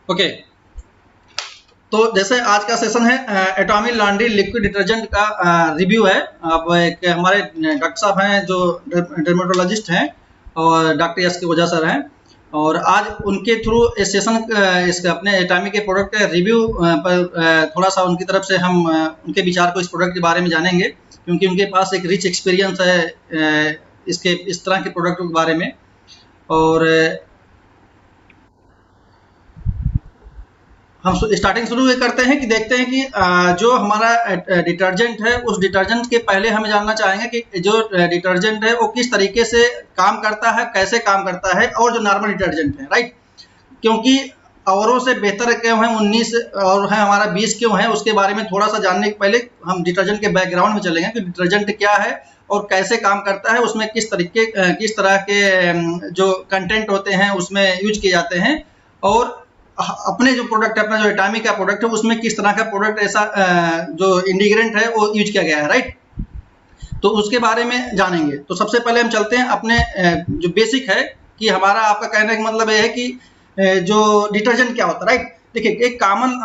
Okay, तो जैसे आज का सेशन है एटॉमिक लॉन्ड्री लिक्विड डिटर्जेंट का रिव्यू है। अब एक हमारे डॉक्टर साहब हैं जो डर्मेटोलॉजिस्ट हैं और डॉक्टर एस के ओझा सर हैं, और आज उनके थ्रू इस सेशन इसके अपने एटॉमिक के प्रोडक्ट का रिव्यू पर थोड़ा सा उनकी तरफ से हम उनके विचार को इस प्रोडक्ट के बारे में जानेंगे, क्योंकि उनके पास एक रिच एक्सपीरियंस है इसके इस तरह के प्रोडक्ट के बारे में। और हम स्टार्टिंग शुरू करते हैं कि देखते हैं कि जो हमारा डिटर्जेंट है उस डिटर्जेंट के पहले हमें जानना चाहेंगे कि जो डिटर्जेंट है वो किस तरीके से काम करता है, कैसे काम करता है, और जो नॉर्मल डिटर्जेंट है, राइट, क्योंकि औरों से बेहतर क्यों है 19 और है हमारा 20 क्यों है, उसके बारे में थोड़ा सा जानने के पहले हम डिटर्जेंट के बैकग्राउंड में चलेंगे कि डिटर्जेंट क्या है और कैसे काम करता है, उसमें किस तरह के जो कंटेंट होते हैं उसमें यूज किए जाते हैं, और अपने जो प्रोडक्ट है, अपना जो एटॉमिक का प्रोडक्ट है उसमें किस तरह का प्रोडक्ट ऐसा जो इंडिग्रेंट है वो यूज किया गया है, राइट। तो उसके बारे में जानेंगे। तो सबसे पहले हम चलते हैं अपने जो बेसिक है कि हमारा आपका कहने का मतलब ये है कि जो डिटर्जेंट क्या होता है, राइट। देखिए, एक कॉमन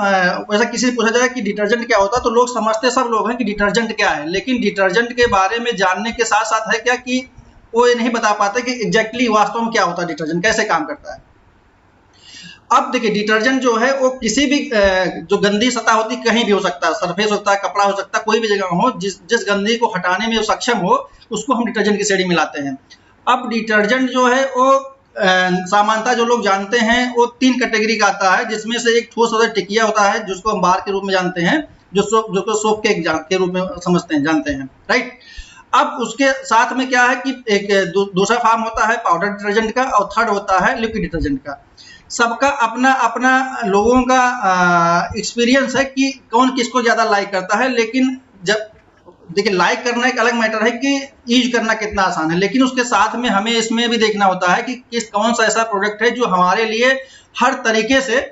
वैसा किसी से पूछा जाए कि डिटर्जेंट क्या होता है तो लोग समझते सब लोग हैं कि डिटर्जेंट क्या है, लेकिन डिटर्जेंट के बारे में जानने के साथ साथ है क्या कि वो ये नहीं बता पाते कि एग्जैक्टली वास्तव में क्या होता है डिटर्जेंट, कैसे काम करता है। अब देखिए, डिटर्जेंट जो है वो किसी भी जो गंदी सतह होती कहीं भी हो सकता है, सरफेस होता है, कपड़ा हो सकता है, कोई भी जगह हो, जिस गंदगी को हटाने में सक्षम हो उसको हम डिटर्जेंट की श्रेणी में लाते हैं। अब डिटर्जेंट जो है वो सामान्यतः जो लोग जानते हैं वो 3 कैटेगरी का आता है, जिसमें से एक ठोस और टिकिया होता है जिसको हम बार के रूप में जानते हैं, जो सोप के रूप में समझते हैं, जानते हैं, राइट। अब उसके साथ में क्या है कि एक दूसरा फॉर्म होता है पाउडर डिटर्जेंट का, और थर्ड होता है लिक्विड डिटर्जेंट का। सबका अपना अपना लोगों का एक्सपीरियंस है कि कौन किसको ज्यादा लाइक करता है, लेकिन जब देखिए लाइक करना एक अलग मैटर है कि यूज करना कितना आसान है, लेकिन उसके साथ में हमें इसमें भी देखना होता है कि कौन सा ऐसा प्रोडक्ट है जो हमारे लिए हर तरीके से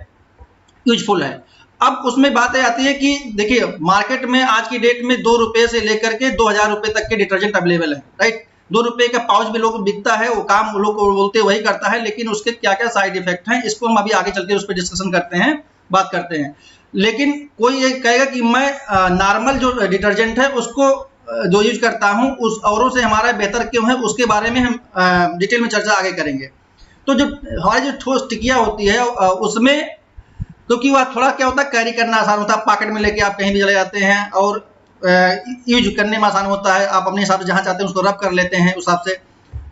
यूजफुल है। अब उसमें बात आती है कि देखिए, मार्केट में आज की डेट में 2 रुपए से लेकर के 2000 रुपए तक के डिटर्जेंट अवेलेबल है, राइट। 2 रुपए का पाउच भी लोग बिकता है, वो काम लोग बोलते वही करता है, लेकिन उसके क्या क्या साइड इफेक्ट हैं इसको हम अभी आगे चल के उस पर डिस्कशन करते हैं, बात करते हैं। लेकिन कोई ये कहेगा कि मैं नॉर्मल जो डिटर्जेंट है उसको जो यूज करता हूँ उस औरों से हमारा बेहतर क्यों है, उसके बारे में हम डिटेल में चर्चा आगे करेंगे। तो जो हमारी जो ठोस टिकिया होती है उसमें क्योंकि वह थोड़ा क्या होता है, कैरी करना आसान होता है, पॉकेट में लेके आप कहीं भी चले जाते हैं, और यूज करने में आसान होता है, आप अपने हिसाब से जहां चाहते हैं उसको रब कर लेते हैं उस हिसाब से।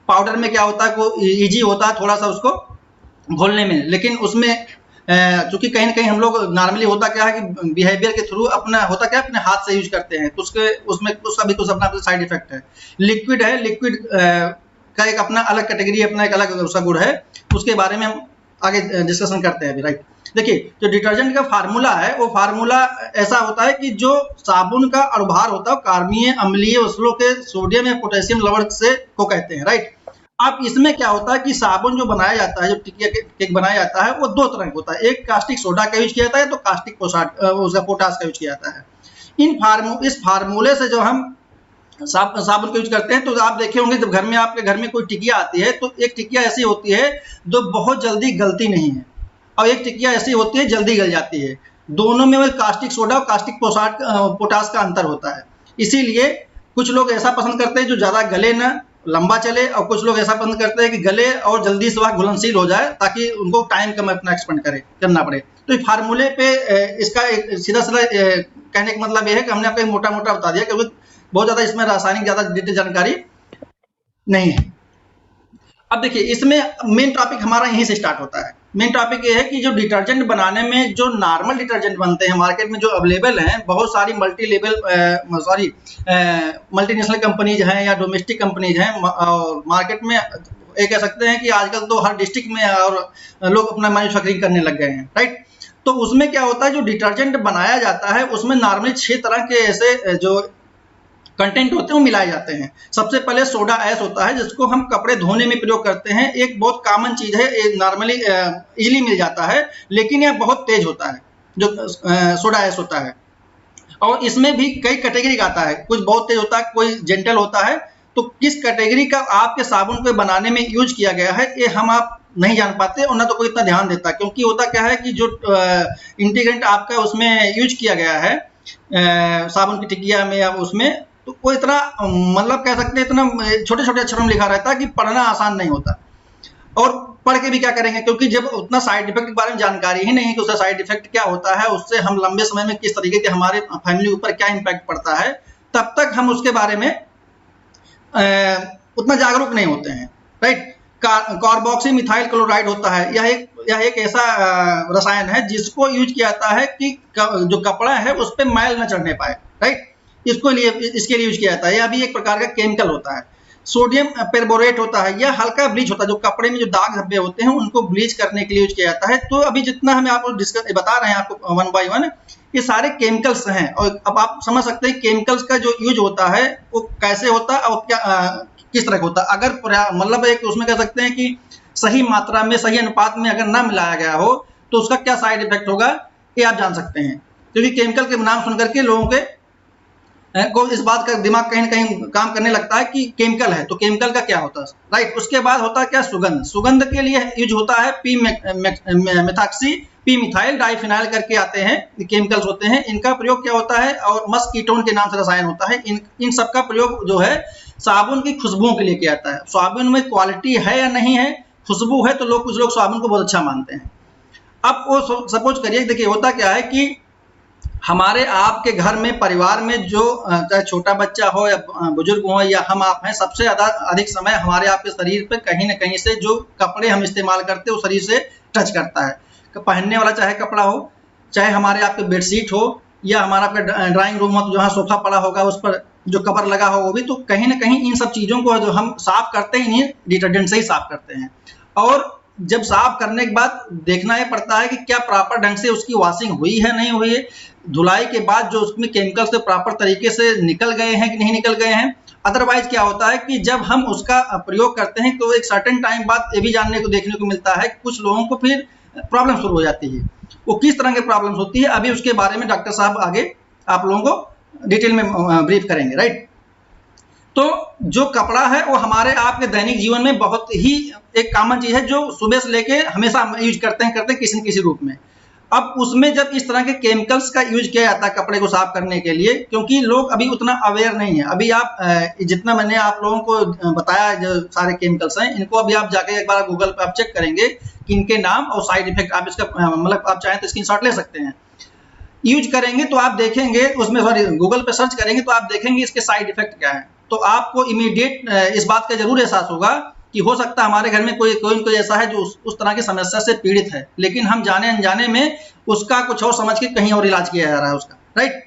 पाउडर में क्या होता है को इजी होता है थोड़ा सा उसको घोलने में, लेकिन उसमें चूंकि कहीं ना कहीं हम लोग नॉर्मली होता क्या है कि बिहेवियर के थ्रू अपना होता क्या अपने हाथ से यूज करते हैं, तो उसमें उसका भी कुछ अपना साइड इफेक्ट है। लिक्विड है, लिक्विड का एक अपना अलग कैटेगरी, अपना एक अलग उसका गुण है, उसके बारे में हम आगे डिस्कशन करते हैं अभी, राइट। देखिए, जो डिटर्जेंट का फार्मूला है वो फार्मूला ऐसा होता है कि जो साबुन का अनुभार होता है कार्बनीय अम्लीय वस्तुओं के सोडियम या पोटेशियम लवण से को कहते हैं, राइट। अब इसमें क्या होता है कि साबुन जो बनाया जाता है, जो टिकिया केक बनाया जाता है वो 2 तरह का होता है, एक कास्टिक सोडा का यूज किया जाता है, तो कास्टिक उसका पोटास का यूज किया जाता है। इस फार्मूले से जो हम साबुन का यूज करते हैं, तो आप देखे होंगे जब आपके घर में कोई टिकिया आती है तो एक टिकिया ऐसी होती है जो बहुत जल्दी गलती नहीं है, और एक टिकिया ऐसी होती है जल्दी गल जाती है। दोनों में कास्टिक सोडा और कास्टिक पोटास का अंतर होता है। इसीलिए कुछ लोग ऐसा पसंद करते हैं जो ज्यादा गले ना, लंबा चले, और कुछ लोग ऐसा पसंद करते हैं कि गले और जल्दी से वह घुलनशील हो जाए ताकि उनको टाइम कम अपना एक्सपेंड करना पड़े। तो इस फार्मूले पे इसका एक सीधा कहने का मतलब यह है कि हमने आपको मोटा मोटा बता दिया, क्योंकि बहुत ज्यादा इसमें रासायनिक ज्यादा डिटेल जानकारी नहीं है। अब देखिए, इसमें मेन टॉपिक हमारा यहीं से स्टार्ट होता है। मेन टॉपिक ये है कि जो डिटर्जेंट बनाने में जो नॉर्मल डिटर्जेंट बनते हैं मार्केट में जो अवेलेबल हैं, बहुत सारी मल्टीनेशनल कंपनीज हैं या डोमेस्टिक कंपनीज हैं, और मार्केट में ये कह सकते हैं कि आजकल तो हर डिस्ट्रिक्ट में और लोग अपना मैन्युफैक्चरिंग करने लग गए हैं, राइट। तो उसमें क्या होता है, जो डिटर्जेंट बनाया जाता है उसमें नॉर्मली 6 तरह के ऐसे जो कंटेंट होते हैं वो मिलाए जाते हैं। सबसे पहले सोडा ऐश होता है जिसको हम कपड़े धोने में प्रयोग करते हैं, एक बहुत कॉमन चीज है, ये नॉर्मली इजीली मिल जाता है, लेकिन यह बहुत तेज होता है जो सोडा ऐश होता है, और इसमें भी कई कैटेगरी का आता है, कुछ बहुत तेज होता है, कोई जेंटल होता है। तो किस कैटेगरी का आपके साबुन को बनाने में यूज किया गया है ये हम आप नहीं जान पाते और ना तो कोई इतना ध्यान देता, क्योंकि होता क्या है कि जो इंटीग्रेंट आपका उसमें यूज किया गया है साबुन की टिकिया में या उसमें, तो वो इतना मतलब कह सकते हैं इतना छोटे छोटे अक्षरों में लिखा रहता है कि पढ़ना आसान नहीं होता। और पढ़ के भी क्या करेंगे, क्योंकि जब उतना साइड इफेक्ट के बारे में जानकारी ही नहीं है कि उसका साइड इफेक्ट क्या होता है, उससे हम लंबे समय में किस तरीके के हमारे फैमिली के ऊपर क्या इम्पैक्ट पड़ता है, तब तक हम उसके बारे में उतना जागरूक नहीं होते हैं, राइट। कार्बोक्सी मिथाइल क्लोराइड होता है, यह एक ऐसा रसायन है जिसको यूज किया जाता है कि जो कपड़ा है उस पर मैल न चढ़ने पाए, राइट। इसके लिए यूज किया जाता है। यह भी एक प्रकार का केमिकल होता है। सोडियम पेरबोरेट होता है, यह हल्का ब्लीच होता है, जो कपड़े में जो दाग धब्बे होते हैं उनको ब्लीच करने के लिए यूज किया जाता है। तो अभी जितना हमें आपको बता रहे हैं आपको वन बाय वन, ये सारे केमिकल्स हैं। और अब आप समझ सकते हैं केमिकल्स का जो यूज होता है वो कैसे होता है और क्या किस तरह का होता है। अगर मतलब एक उसमें कह सकते हैं कि सही मात्रा में सही अनुपात में अगर ना मिलाया गया हो तो उसका क्या साइड इफेक्ट होगा, ये आप जान सकते हैं। क्योंकि केमिकल के नाम सुनकर के लोगों के को इस बात का दिमाग कहीं ना कहीं काम करने लगता है कि केमिकल है तो केमिकल का क्या होता है, राइट। उसके बाद होता है क्या, सुगंध। सुगंध के लिए यूज होता है P methoxy P methyl diphenyl करके आते हैं, केमिकल्स होते हैं। इनका प्रयोग क्या होता है, और मस्कीटोन के नाम से रसायन होता है। इन सब का प्रयोग जो है साबुन की खुशबुओं के लिए किया जाता है। साबुन में क्वालिटी है या नहीं है, खुशबू है तो कुछ लोग साबुन को बहुत अच्छा मानते हैं। अब वो सपोज करिए, देखिए होता क्या है कि हमारे आपके घर में परिवार में जो चाहे छोटा बच्चा हो या बुजुर्ग हो या हम आप हैं, सबसे अधिक समय हमारे आपके शरीर पे कहीं ना कहीं से जो कपड़े हम इस्तेमाल करते हैं वो शरीर से टच करता है। पहनने वाला चाहे कपड़ा हो, चाहे हमारे आपके बेडशीट हो, या हमारा आपका ड्राइंग रूम हो तो जहाँ सोफा पड़ा होगा उस पर जो कवर लगा हो वो भी, तो कहीं ना कहीं इन सब चीज़ों को जो हम साफ करते हैं इन्हीं डिटर्जेंट से ही साफ करते हैं। और जब साफ करने के बाद देखना ये पड़ता है कि क्या प्रॉपर ढंग से उसकी वॉशिंग हुई है नहीं हुई है, धुलाई के बाद जो उसमें केमिकल्स से प्रॉपर तरीके से निकल गए हैं कि नहीं निकल गए हैं। अदरवाइज क्या होता है कि जब हम उसका प्रयोग करते हैं तो एक सर्टेन टाइम बाद ये भी जानने को देखने को मिलता है कुछ लोगों को फिर प्रॉब्लम शुरू हो जाती है। वो किस तरह की प्रॉब्लम्स होती है अभी उसके बारे में डॉक्टर साहब आगे आप लोगों को डिटेल में ब्रीफ करेंगे, राइट। तो जो कपड़ा है वो हमारे आपके दैनिक जीवन में बहुत ही एक कॉमन चीज है जो सुबह से लेके हमेशा यूज करते हैं किसी न किसी रूप में। अब उसमें जब इस तरह के केमिकल्स का यूज किया जाता है कपड़े को साफ करने के लिए, क्योंकि लोग अभी उतना अवेयर नहीं है। अभी आप जितना मैंने आप लोगों को बताया जो सारे केमिकल्स हैं, इनको अभी आप जाके एक बार गूगल पे आप चेक करेंगे कि इनके नाम और साइड इफेक्ट, आप इसका मतलब आप चाहें तो स्क्रीनशॉट ले सकते हैं। यूज करेंगे तो आप देखेंगे उसमें, सॉरी गूगल पे सर्च करेंगे तो आप देखेंगे इसके साइड इफेक्ट क्या है। तो आपको इमीडिएट इस बात का जरूर एहसास होगा कि हो सकता है हमारे घर में कोई ऐसा है जो उस तरह की समस्या से पीड़ित है, लेकिन हम जाने अनजाने में उसका कुछ और समझ के कहीं और इलाज किया जा रहा है उसका, राइट।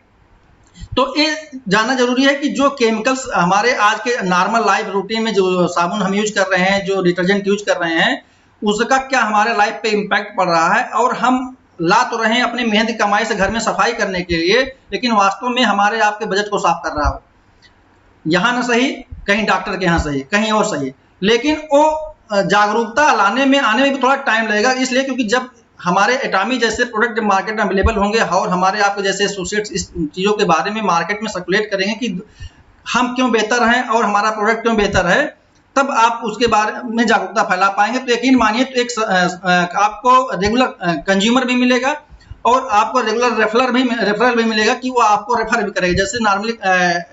तो ये जानना जरूरी है कि जो केमिकल्स हमारे आज के नॉर्मल लाइफ रूटीन में जो साबुन हम यूज कर रहे हैं, जो डिटर्जेंट यूज कर रहे हैं, उसका क्या हमारे लाइफ पे इम्पैक्ट पड़ रहा है। और हम ला तो रहे हैं अपनी मेहनत की कमाई से घर में सफाई करने के लिए, लेकिन वास्तव में हमारे आपके बजट को साफ कर रहा हो, यहाँ ना सही कहीं डॉक्टर के यहाँ सही कहीं और सही, लेकिन वो जागरूकता आने में भी थोड़ा टाइम लगेगा। इसलिए क्योंकि जब हमारे एटामी जैसे प्रोडक्ट मार्केट में अवेलेबल होंगे और हमारे आपके जैसे एसोसिएट्स इस चीज़ों के बारे में मार्केट में सर्कुलेट करेंगे कि हम क्यों बेहतर हैं और हमारा प्रोडक्ट क्यों बेहतर है, तब आप उसके बारे में जागरूकता फैला पाएंगे। तो यकीन मानिए तो एक आपको रेगुलर कंज्यूमर भी मिलेगा और आपको रेगुलर रेफरल भी मिलेगा कि वो आपको रेफर भी करेगा। जैसे नॉर्मली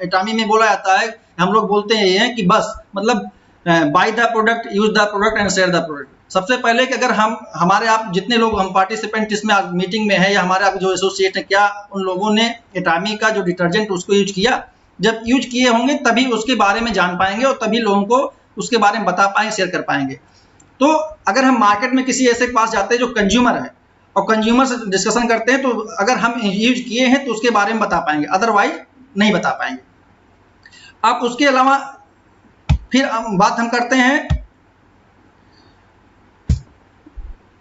एटामी में बोला जाता है, हम लोग बोलते हैं कि बस मतलब by the product, use the product and share the product. सबसे पहले कि अगर हमारे आप जितने लोग हम पार्टिसिपेंट इसमें मीटिंग में है या हमारे आप जो एसोसिएट है, क्या उन लोगों ने एटामी का जो डिटर्जेंट उसको यूज किया? जब यूज किए होंगे तभी उसके बारे में जान पाएंगे और तभी लोगों को उसके बारे में बता पाएंगे, शेयर कर पाएंगे। तो अगर हम मार्केट में किसी ऐसे के पास जाते हैं जो कंज्यूमर है और कंज्यूमर से डिस्कशन करते हैं, तो अगर हम यूज किए हैं तो उसके बारे में बता पाएंगे, अदरवाइज नहीं बता पाएंगे। अब उसके अलावा फिर बात हम करते हैं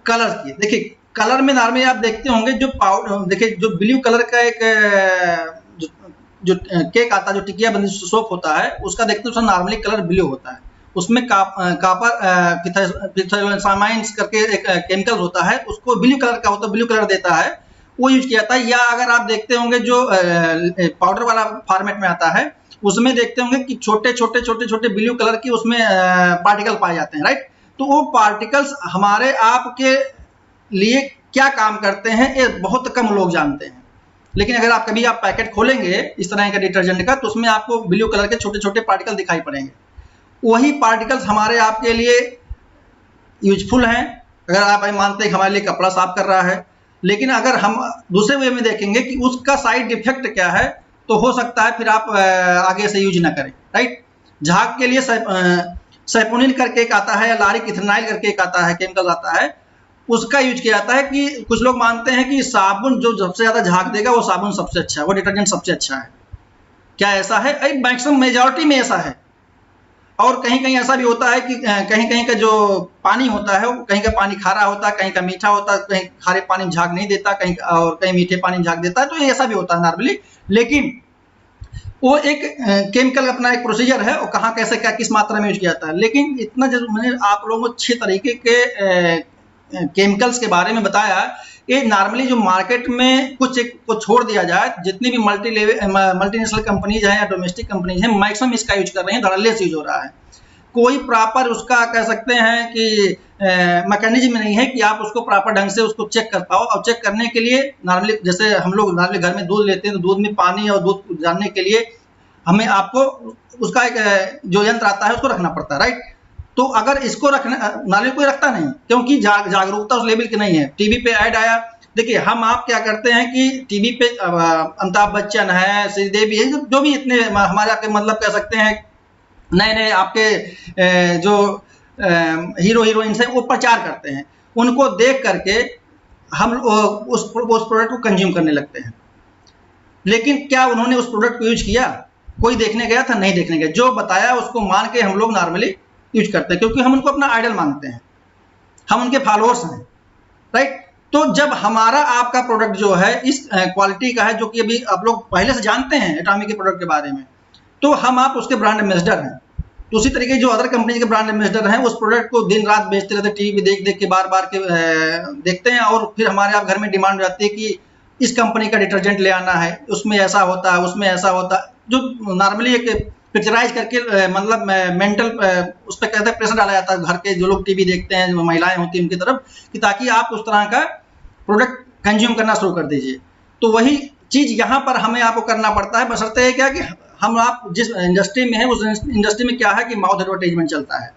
कलर की। देखिए कलर में नॉर्मली आप देखते होंगे जो पाउडर, देखिए जो ब्लू कलर का एक जो केक आता है, जो टिकिया बंदी सोप होता है, उसका देखते हैं नॉर्मली कलर ब्लू होता है। उसमें कापर पिथाइलोसामाइन्स करके एक केमिकल होता है, उसको ब्लू कलर का होता है, ब्लू कलर देता है, वो यूज किया जाता है। या अगर आप देखते होंगे जो पाउडर वाला फॉर्मेट में आता है, उसमें देखते होंगे कि छोटे छोटे ब्लू कलर की उसमें पार्टिकल पाए जाते हैं, राइट। तो वो पार्टिकल्स हमारे आपके लिए क्या काम करते हैं ये बहुत कम लोग जानते हैं। लेकिन अगर आप कभी आप पैकेट खोलेंगे इस तरह का डिटर्जेंट का, तो उसमें आपको ब्लू कलर के छोटे छोटे पार्टिकल दिखाई पड़ेंगे। वही पार्टिकल्स हमारे आपके लिए यूजफुल हैं, अगर आप मानते हैं कि हमारे लिए कपड़ा साफ कर रहा है। लेकिन अगर हम दूसरे वे में देखेंगे कि उसका साइड इफेक्ट क्या है, तो हो सकता है फिर आप आगे से यूज ना करें, राइट। झाग के लिए सैपोनिन करके एक आता है, या लारिक इथेनाइल करके एक आता है, केमिकल आता है, उसका यूज किया जाता है। कि कुछ लोग मानते हैं कि साबुन जो सबसे ज्यादा झाग देगा वो साबुन सबसे अच्छा है, वो डिटर्जेंट सबसे अच्छा है। क्या ऐसा है? मैक्सिमम मेजॉरिटी में ऐसा है। और कहीं कहीं ऐसा भी होता है कि कहीं कहीं का जो पानी होता है, कहीं का पानी खारा होता है, कहीं का मीठा होता है, कहीं खारे पानी में झाग नहीं देता, कहीं और कहीं मीठे पानी में झाग देता है, तो ये ऐसा भी होता है नॉर्मली। लेकिन वो एक केमिकल अपना एक प्रोसीजर है, और कहाँ कैसे क्या किस मात्रा में यूज किया जाता है। लेकिन इतना जो मैंने आप लोगों को 6 तरीके के केमिकल्स के बारे में बताया, ये नॉर्मली जो मार्केट में कुछ एक को छोड़ दिया जाए, जितनी भी मल्टीनेशनल कंपनीज हैं या डोमेस्टिक कंपनीज हैं, मैक्सिमम इसका यूज कर रहे हैं, धड़ल्ले यूज हो रहा है। कोई प्रॉपर उसका कह सकते हैं कि मैकेनिज्म नहीं है कि आप उसको प्रॉपर ढंग से उसको चेक कर पाओ। और चेक करने के लिए नॉर्मली जैसे हम लोग नॉर्मली घर में दूध लेते हैं, तो दूध में पानी और दूध जानने के लिए हमें आपको उसका एक जो यंत्र आता है उसको रखना पड़ता है, राइट। तो अगर इसको रखना नॉर्मली कोई रखता नहीं, क्योंकि जागरूकता उस लेवल की नहीं है। टीवी पे ऐड आया, देखिए हम आप क्या करते हैं कि टीवी पे अमिताभ बच्चन है, श्रीदेवी है, जो भी इतने हमारे आपके मतलब कह सकते हैं नए नए आपके जो हीरो हीरोइंस हैं, वो प्रचार करते हैं। उनको देख करके हम उस प्रोडक्ट को कंज्यूम करने लगते हैं। लेकिन क्या उन्होंने उस प्रोडक्ट को यूज किया? कोई देखने गया था? नहीं देखने गया। जो बताया उसको मान के हम लोग नॉर्मली यूज करते हैं, क्योंकि हम उनको अपना आइडल मानते हैं, हम उनके फॉलोअर्स हैं, राइट। तो जब हमारा आपका प्रोडक्ट जो है इस क्वालिटी का है, जो कि अभी आप लोग पहले से जानते हैं एटॉमिक के प्रोडक्ट के बारे में, तो हम आप उसके ब्रांड एम्बेसडर हैं। तो उसी तरीके जो अदर कंपनी के ब्रांड एम्बेसडर हैं, उस प्रोडक्ट को दिन रात बेचते रहते, टीवी पे देख देख के बार बार के देखते हैं, और फिर हमारे आप घर में डिमांड हो जाती है कि इस कंपनी का डिटर्जेंट ले आना है, उसमें ऐसा होता है, उसमें ऐसा होता है। जो नॉर्मली एक पिक्चराइज करके मतलब मेंटल उस पर कहते हैं प्रेशर डाला जाता है घर के जो लोग टीवी देखते हैं, जो महिलाएं होती हैं उनकी तरफ, कि ताकि आप उस तरह का प्रोडक्ट कंज्यूम करना शुरू कर दीजिए। तो वही चीज यहाँ पर हमें आपको करना पड़ता है, बशर्ते है क्या कि हम आप जिस इंडस्ट्री में है, उस इंडस्ट्री में क्या है कि माउथ एडवर्टाइजमेंट चलता है।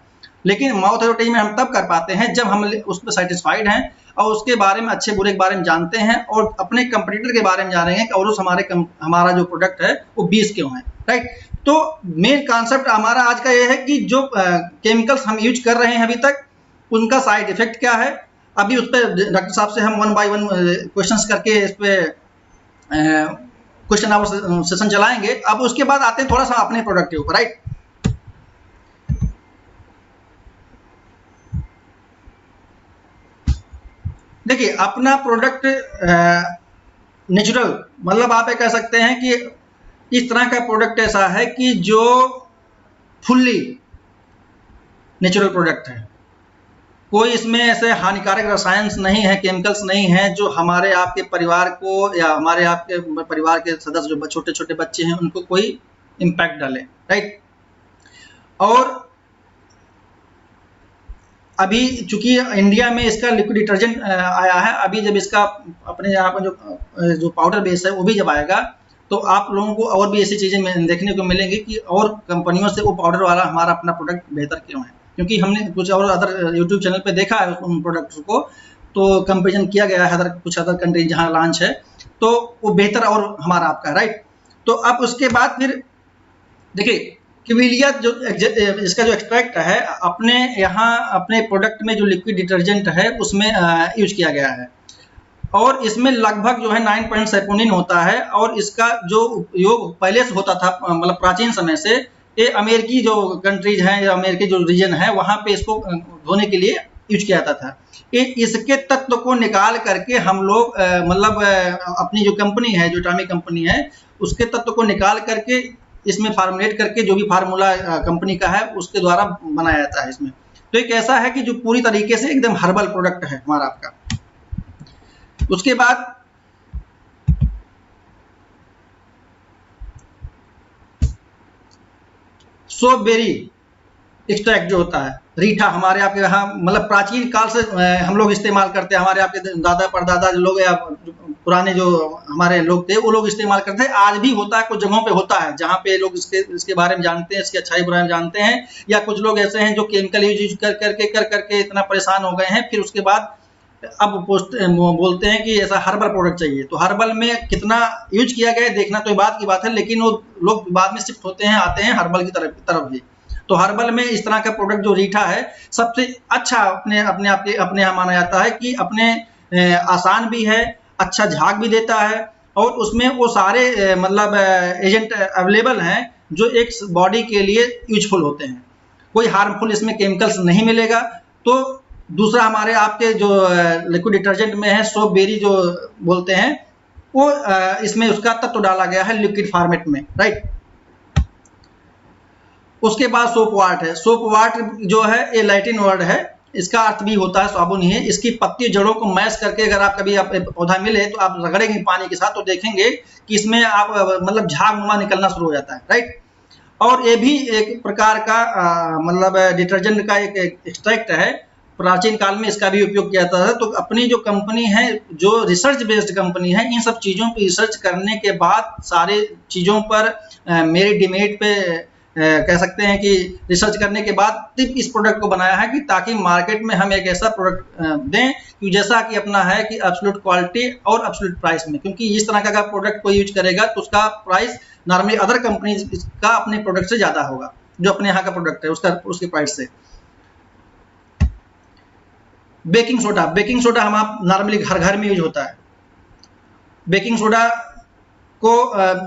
लेकिन माउथ एडवर्टाइजमेंट हम तब कर पाते हैं जब हम उस पर सेटिस्फाइड हैं, और उसके बारे में अच्छे बुरे के बारे में जानते हैं, और अपने कंपटीटर के बारे में जानेंगे कि और उस हमारा जो प्रोडक्ट है वो 20 क्यों है, राइट। तो मेन कॉन्सेप्ट हमारा आज का ये है कि जो केमिकल्स हम यूज कर रहे हैं अभी तक, उनका साइड इफेक्ट क्या है। अभी उस पर डॉक्टर साहब से हम 1 बाय 1 क्वेश्चंस करके इस पे क्वेश्चन आवर सेशन चलाएंगे। अब उसके बाद आते हैं थोड़ा सा अपने प्रोडक्ट के ऊपर, राइट। देखिए अपना प्रोडक्ट नेचुरल, मतलब आप ये कह सकते हैं कि इस तरह का प्रोडक्ट ऐसा है कि जो फुल्ली नेचुरल प्रोडक्ट है। कोई इसमें ऐसे हानिकारक रसायन नहीं है, केमिकल्स नहीं है, जो हमारे आपके परिवार को या हमारे आपके परिवार के सदस्य जो छोटे छोटे बच्चे हैं उनको कोई इम्पैक्ट डाले, राइट। और अभी चूंकि इंडिया में इसका लिक्विड डिटर्जेंट आया है, अभी जब इसका अपने यहाँ पर जो पाउडर बेस है वो भी जब आएगा, तो आप लोगों को और भी ऐसी चीजें देखने को मिलेंगी कि और कंपनियों से वो पाउडर वाला हमारा अपना प्रोडक्ट बेहतर क्यों है। क्योंकि हमने कुछ और अदर यूट्यूब चैनल पे देखा है उन प्रोडक्ट्स को, तो कंपेरिजन किया गया है कुछ अदर कंट्री जहाँ लॉन्च है, तो वो बेहतर और हमारा आपका, राइट। तो अब उसके बाद फिर देखिए क्विलिया जो इसका जो एक्सट्रैक्ट है अपने यहाँ अपने प्रोडक्ट में जो लिक्विड डिटर्जेंट है उसमें यूज किया गया है, और इसमें लगभग जो है 9% सैपोनिन होता है। और इसका जो उपयोग पहले से होता था, मतलब प्राचीन समय से, ये अमेरिकी जो कंट्रीज हैं या अमेरिकी जो रीजन है वहाँ पे इसको धोने के लिए यूज किया जाता था। इसके तत्व को निकाल करके हम लोग मतलब अपनी जो कंपनी है, जो एटॉमिक कंपनी है, उसके तत्व को निकाल करके इसमें फार्मुलेट करके जो भी फार्मूला कंपनी का है उसके द्वारा बनाया जाता है इसमें। तो एक ऐसा है कि जो पूरी तरीके से एकदम हर्बल प्रोडक्ट है हमारा आपका। उसके बाद सोप बेरी एक्सट्रैक्ट जो होता है, रीठा हमारे आपके यहाँ मतलब प्राचीन काल से हम लोग इस्तेमाल करते हैं, हमारे आपके दादा परदादा जो लोग या पुराने जो हमारे लोग थे वो लोग इस्तेमाल करते हैं। आज भी होता है, कुछ जगहों पे होता है जहाँ पे लोग इसके बारे में जानते हैं, इसकी अच्छाई बुराई जानते हैं। या कुछ लोग ऐसे हैं जो केमिकल यूज कर करके इतना परेशान हो गए हैं, फिर उसके बाद अब बोलते हैं कि ऐसा हर्बल प्रोडक्ट चाहिए। तो हर्बल में कितना यूज किया गया है देखना तो बात की बात है, लेकिन वो लोग बाद में शिफ्ट होते हैं, आते हैं हर्बल की तरफ भी। तो हर्बल में इस तरह का प्रोडक्ट जो रीठा है सबसे अच्छा अपने यहाँ माना जाता है कि अपने आसान भी है, अच्छा झाग भी देता है, और उसमें वो सारे मतलब एजेंट अवेलेबल हैं जो एक बॉडी के लिए यूजफुल होते हैं। कोई हार्मफुल इसमें केमिकल्स नहीं मिलेगा। तो दूसरा हमारे आपके जो लिक्विड डिटर्जेंट में है सोप बेरी जो बोलते हैं, वो इसमें उसका तत्व डाला गया है लिक्विड फॉर्मेट में, राइट। उसके बाद सोप वाट है। सोप वाट जो है ये लैटिन वर्ड है, इसका अर्थ भी होता है साबुन ही है। इसकी पत्ती जड़ों को मैश करके अगर आप कभी पौधा मिले तो आप रगड़ेंगे पानी के साथ तो देखेंगे कि इसमें आप मतलब झाग नुमा निकलना शुरू हो जाता है, राइट। और ये भी एक प्रकार का मतलब डिटर्जेंट का एक एक्सट्रैक्ट है। प्राचीन काल में इसका भी उपयोग किया जाता है। तो अपनी जो कंपनी है, जो रिसर्च बेस्ड कंपनी है, इन सब चीज़ों पर रिसर्च करने के बाद सारे चीज़ों पर मेरी डिमेट पे कह सकते हैं कि रिसर्च करने के बाद सिर्फ इस प्रोडक्ट को बनाया है कि ताकि मार्केट में हम एक ऐसा प्रोडक्ट दें कि जैसा कि अपना है कि एब्सोल्यूट क्वालिटी और एब्सोल्यूट प्राइस में। क्योंकि इस तरह का अगर प्रोडक्ट कोई यूज करेगा तो उसका प्राइस नॉर्मली अदर कंपनी का अपने प्रोडक्ट से ज़्यादा होगा। जो अपने यहाँ का प्रोडक्ट है उसके प्राइस से। बेकिंग सोडा हम आप नॉर्मली घर घर में यूज होता है। बेकिंग सोडा को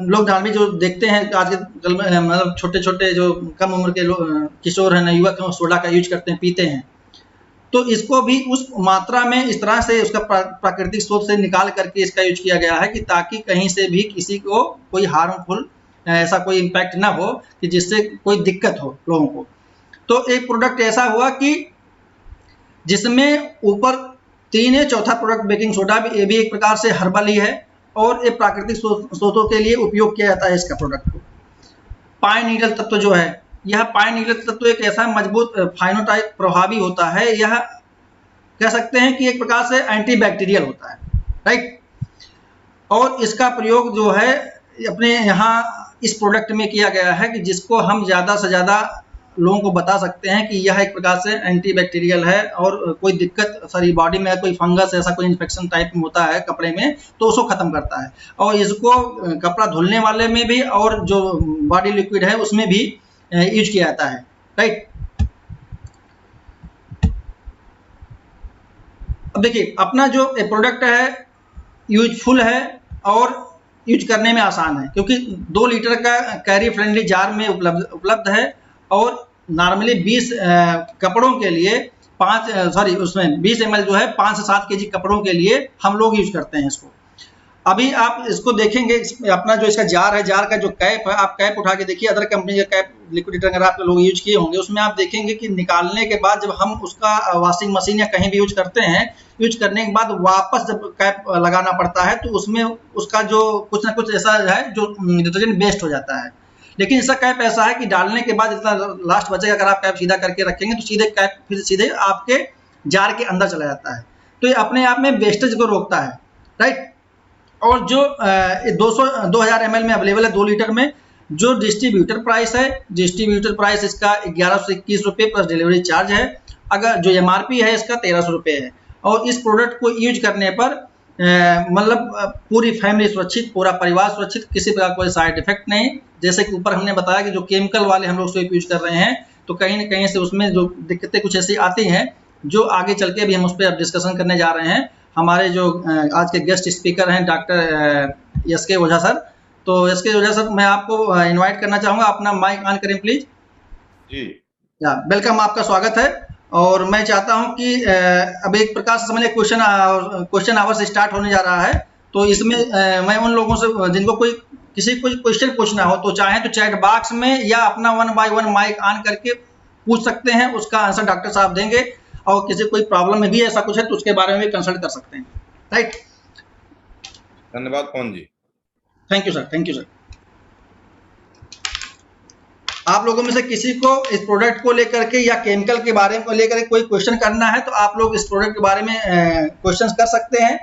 लोग नॉर्मली जो देखते हैं आज के मतलब छोटे छोटे जो कम उम्र के किशोर हैं, युवक हैं, सोडा का यूज करते हैं, पीते हैं। तो इसको भी उस मात्रा में इस तरह से उसका प्राकृतिक स्रोत से निकाल करके इसका यूज किया गया है कि ताकि कहीं से भी किसी को कोई हार्मफुल ऐसा कोई इम्पैक्ट ना हो कि जिससे कोई दिक्कत हो लोगों को। तो एक प्रोडक्ट ऐसा हुआ कि जिसमें ऊपर 3 है, चौथा प्रोडक्ट बेकिंग सोडा भी, ये भी एक प्रकार से हर्बल ही है और ये प्राकृतिक स्रोतों के लिए उपयोग किया जाता है इसका प्रोडक्ट को। पाइन नीडल तत्व जो है, यह पाइन नीडल तत्व एक ऐसा मजबूत फाइनोटाइप प्रभावी होता है। यह कह सकते हैं कि एक प्रकार से एंटीबैक्टीरियल होता है, राइट। और इसका प्रयोग जो है अपने यहाँ इस प्रोडक्ट में किया गया है कि जिसको हम ज़्यादा से ज़्यादा लोगों को बता सकते हैं कि यह एक प्रकार से एंटीबैक्टीरियल है और कोई दिक्कत सारी बॉडी में कोई फंगस ऐसा कोई इन्फेक्शन टाइप में होता है कपड़े में तो उसको खत्म करता है। और इसको कपड़ा धुलने वाले में भी और जो बॉडी लिक्विड है उसमें भी यूज किया जाता है, राइट। अब देखिए अपना जो प्रोडक्ट है यूजफुल है और यूज करने में आसान है, क्योंकि 2 लीटर का कैरी फ्रेंडली जार में उपलब्ध है और नॉर्मली 20 कपड़ों के लिए 20 ml जो है 5 से 7 kg कपड़ों के लिए हम लोग यूज करते हैं इसको। अभी आप इसको देखेंगे अपना जो इसका जार है, जार का जो कैप है, आप कैप उठा के देखिए। अदर कंपनी का कैप लिक्विड डिटर्जेंट आप लोग यूज किए होंगे, उसमें आप देखेंगे कि निकालने के बाद जब हम उसका वॉशिंग मशीन या कहीं भी यूज करते हैं, यूज करने के बाद वापस जब कैप लगाना पड़ता है तो उसमें उसका जो कुछ ना कुछ ऐसा है जो डिटर्जेंट वेस्ट हो जाता है। लेकिन इसका कैप ऐसा है कि डालने के बाद जितना लास्ट बचेगा अगर आप कैप सीधा करके रखेंगे तो सीधे कैप फिर सीधे आपके जार के अंदर चला जाता है। तो ये अपने आप में वेस्टेज को रोकता है, राइट। और जो 2000 ml में अवेलेबल है 2 लीटर में, जो डिस्ट्रीब्यूटर प्राइस है, डिस्ट्रीब्यूटर प्राइस इसका 1121 रुपये प्लस डिलीवरी चार्ज है। अगर जो MRP है इसका 1300 रुपये है। और इस प्रोडक्ट को यूज करने पर मतलब पूरी फैमिली सुरक्षित, पूरा परिवार सुरक्षित, किसी प्रकार कोई साइड इफेक्ट नहीं। जैसे कि ऊपर हमने बताया कि जो केमिकल वाले हम लोग सोप यूज कर रहे हैं तो कहीं ना कहीं से उसमें जो दिक्कतें कुछ ऐसी आती हैं जो आगे चल के भी हम उस पर डिस्कशन करने जा रहे हैं। हमारे जो आज के गेस्ट स्पीकर हैं डॉक्टर SK ओझा सर। तो SK ओझा सर मैं आपको इनवाइट करना चाहूँगा, अपना माइक ऑन करें प्लीज। जी वेलकम, आपका स्वागत है। और मैं चाहता हूं कि अब एक प्रकार से समझिए क्वेश्चन आवर्स स्टार्ट होने जा रहा है। तो इसमें मैं उन लोगों से जिनको किसी को क्वेश्चन पूछना हो तो चाहे तो चैट बॉक्स में या अपना 1 by 1 माइक ऑन करके पूछ सकते हैं, उसका आंसर डॉक्टर साहब देंगे। और किसी कोई प्रॉब्लम में भी ऐसा कुछ है तो उसके बारे में भी कंसल्ट कर सकते हैं, राइट। धन्यवाद Pawan ji. Thank you sir, thank you sir. आप लोगों में से किसी को इस प्रोडक्ट को लेकर के या केमिकल के बारे में लेकर के कोई क्वेश्चन करना है तो आप लोग इस प्रोडक्ट के बारे में क्वेश्चन कर सकते हैं।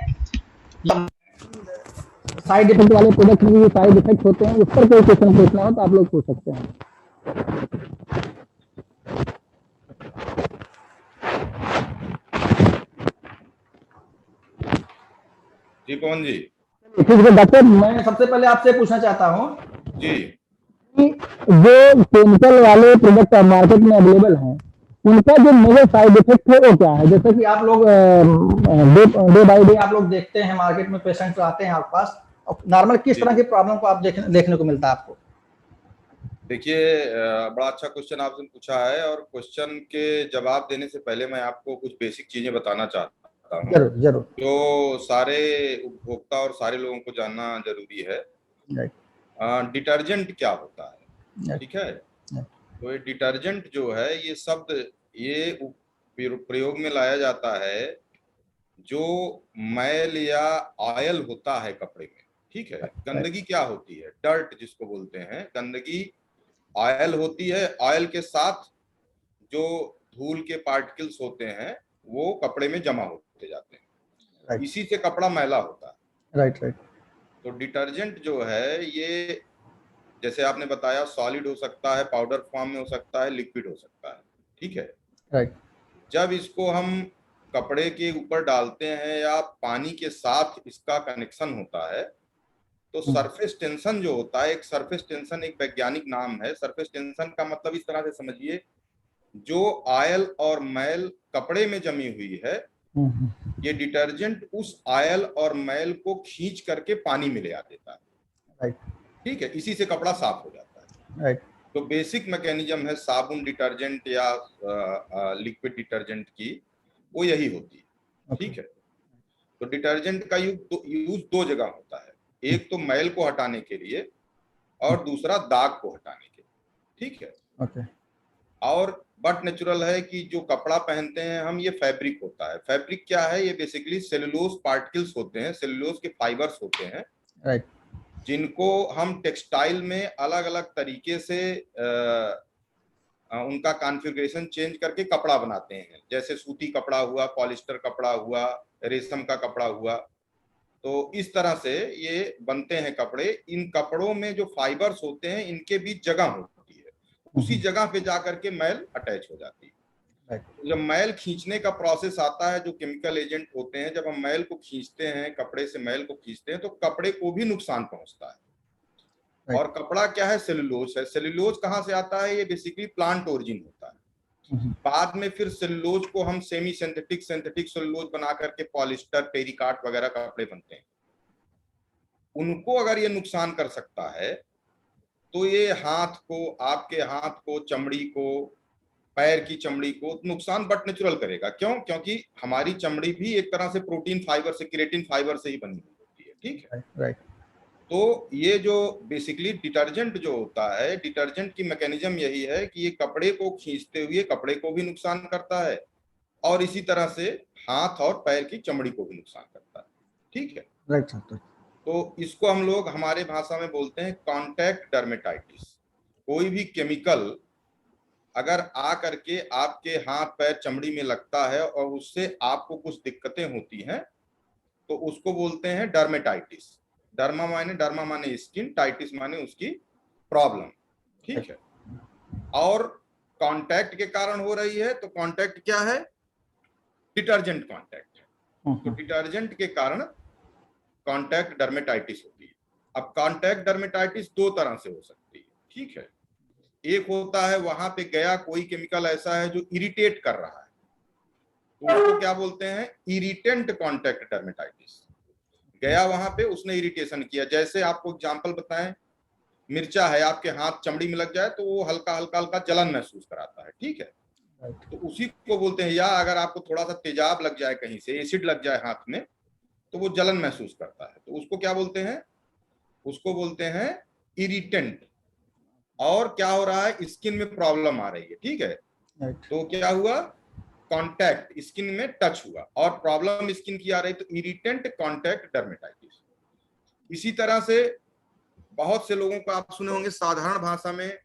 साइड इफेक्ट वाले प्रोडक्ट में जो साइड इफेक्ट होते हैं उस पर कोई क्वेश्चन पूछना हो तो आप लोग पूछ सकते हैं। जी पवन जी। ठीक है डॉक्टर, मैं सबसे पहले आपसे पूछना चाहता हूँ जी कि जो केमिकल वाले प्रोडक्ट मार्केट में अवेलेबल हैं उनका जो मेजर साइड इफेक्ट है वो क्या है? जैसे कि आप लोग डे बाय डे आप लोग देखते हैं मार्केट में पेशेंट्स आते हैं आपके पास, नॉर्मल किस तरह की प्रॉब्लम को आप देखने को मिलता है आपको? देखिए, बड़ा अच्छा क्वेश्चन आपने पूछा है और क्वेश्चन के जवाब देने से पहले मैं आपको कुछ बेसिक चीजें बताना चाहता हूँ जरूर जरूर। जो सारे उपभोक्ता और सारे लोगों को जानना जरूरी है। डिटर्जेंट क्या होता है, ठीक है? तो ये डिटर्जेंट जो है ये शब्द ये प्रयोग में लाया जाता है जो मैल या ऑयल होता है कपड़े में, ठीक है? गंदगी क्या होती है? डर्ट जिसको बोलते हैं, गंदगी ऑयल होती है। ऑयल के साथ जो धूल के पार्टिकल्स होते हैं वो कपड़े में जमा होते जाते हैं, इसी से कपड़ा मैला होता है। Right right. तो डिटर्जेंट जो है ये जैसे आपने बताया सॉलिड हो सकता है, पाउडर फॉर्म में हो सकता है, लिक्विड हो सकता है, ठीक है? राइट। जब इसको हम कपड़े के ऊपर डालते हैं या पानी के साथ इसका कनेक्शन होता है तो सरफेस टेंशन जो होता है, एक सरफेस टेंशन एक वैज्ञानिक नाम है। सरफेस टेंशन का मतलब इस तरह से समझिए, जो ऑयल और मैल कपड़े में जमी हुई है ये डिटर्जेंट उस ऑयल और मैल को खींच करके पानी में ले आ देता है, राइट, ठीक है? इसी से कपड़ा साफ हो जाता है। राइट। तो बेसिक मैकेनिज्म है साबुन डिटर्जेंट या लिक्विड डिटर्जेंट की, वो यही होती है, ठीक है? तो डिटर्जेंट का यूज दो जगह होता है, एक तो मैल को हटाने के लिए और दूसरा दाग को हटाने के लिए, ठीक है? ओके। और बट नेचुरल है कि जो कपड़ा पहनते हैं हम, ये फैब्रिक होता है। फैब्रिक क्या है? ये बेसिकली सेलुलोज पार्टिकल्स होते हैं, सेलुलोज के फाइबर्स होते हैं, राइट, जिनको हम टेक्सटाइल में अलग अलग तरीके से उनका कॉन्फ़िगरेशन चेंज करके कपड़ा बनाते हैं। जैसे सूती कपड़ा हुआ, पॉलिस्टर कपड़ा हुआ, रेशम का कपड़ा हुआ, तो इस तरह से ये बनते हैं कपड़े। इन कपड़ों में जो फाइबर्स होते हैं इनके बीच जगह होती है, उसी जगह पे जाकर के मैल अटैच हो जाती है। जब मैल खींचने का प्रोसेस आता है, जो केमिकल एजेंट होते हैं, जब हम मैल को खींचते हैं, कपड़े से मैल को खींचते हैं, तो कपड़े को भी नुकसान पहुंचता है। और कपड़ा क्या है? सेलुलोज है। सेलुलोज कहाँ से आता है? ये बेसिकली प्लांट ओरिजिन होता है। बाद में फिर सेलुलोज को हम सेमी सिंथेटिक, सिंथेटिक सेलुलोज बना करके पॉलिस्टर, टेरिकॉट वगैरह कपड़े बनते हैं। उनको अगर ये नुकसान कर सकता है तो ये हाथ को, आपके हाथ को, चमड़ी को, पैर की चमड़ी को नुकसान बट नेचुरल करेगा। क्यों? क्योंकि हमारी चमड़ी भी एक तरह से प्रोटीन फाइबर से, केराटिन फाइबर से ही बनी हुई होती है, ठीक है? राइट। तो ये जो बेसिकली डिटर्जेंट जो होता है, डिटर्जेंट की मैकेनिज्म यही है कि ये कपड़े को खींचते हुए कपड़े को भी नुकसान करता है और इसी तरह से हाथ और पैर की चमड़ी को भी नुकसान करता है, ठीक है? राइट। तो इसको हम लोग हमारे भाषा में बोलते हैं कॉन्टैक्ट डर्मेटाइटिस। कोई भी केमिकल अगर आ करके आपके हाथ पैर चमड़ी में लगता है और उससे आपको कुछ दिक्कतें होती हैं तो उसको बोलते हैं डर्मेटाइटिस। डर्मा माने स्किन, टाइटिस माने उसकी प्रॉब्लम, ठीक है? और कांटेक्ट के कारण हो रही है, तो कांटेक्ट क्या है? डिटर्जेंट कांटेक्ट है। तो डिटर्जेंट के कारण कांटेक्ट डर्मेटाइटिस होती है। अब कांटेक्ट डर्मेटाइटिस दो तरह से हो सकती है, ठीक है? एक होता है वहां पे गया कोई केमिकल ऐसा है जो इरिटेट कर रहा है, तो उसको क्या बोलते हैं? Irritant contact dermatitis. गया वहां पे, उसने इरिटेशन किया। जैसे आपको एग्जांपल बताएं, मिर्चा है, आपके हाथ चमड़ी में लग जाए तो वो हल्का हल्का हल्का जलन महसूस कराता है, ठीक है? तो उसी को बोलते हैं। या अगर आपको थोड़ा सा तेजाब लग जाए, कहीं से एसिड लग जाए हाथ में, तो वो जलन महसूस करता है, तो उसको क्या बोलते हैं? उसको बोलते हैं इरिटेंट। और क्या हो रहा है? स्किन में प्रॉब्लम आ रही है, ठीक है? तो क्या हुआ? कांटेक्ट, स्किन में टच हुआ और प्रॉब्लम स्किन की आ रही, तो इरिटेंट कांटेक्ट डर्मेटाइटिस। इसी तरह से बहुत से लोगों को आप सुने होंगे साधारण भाषा में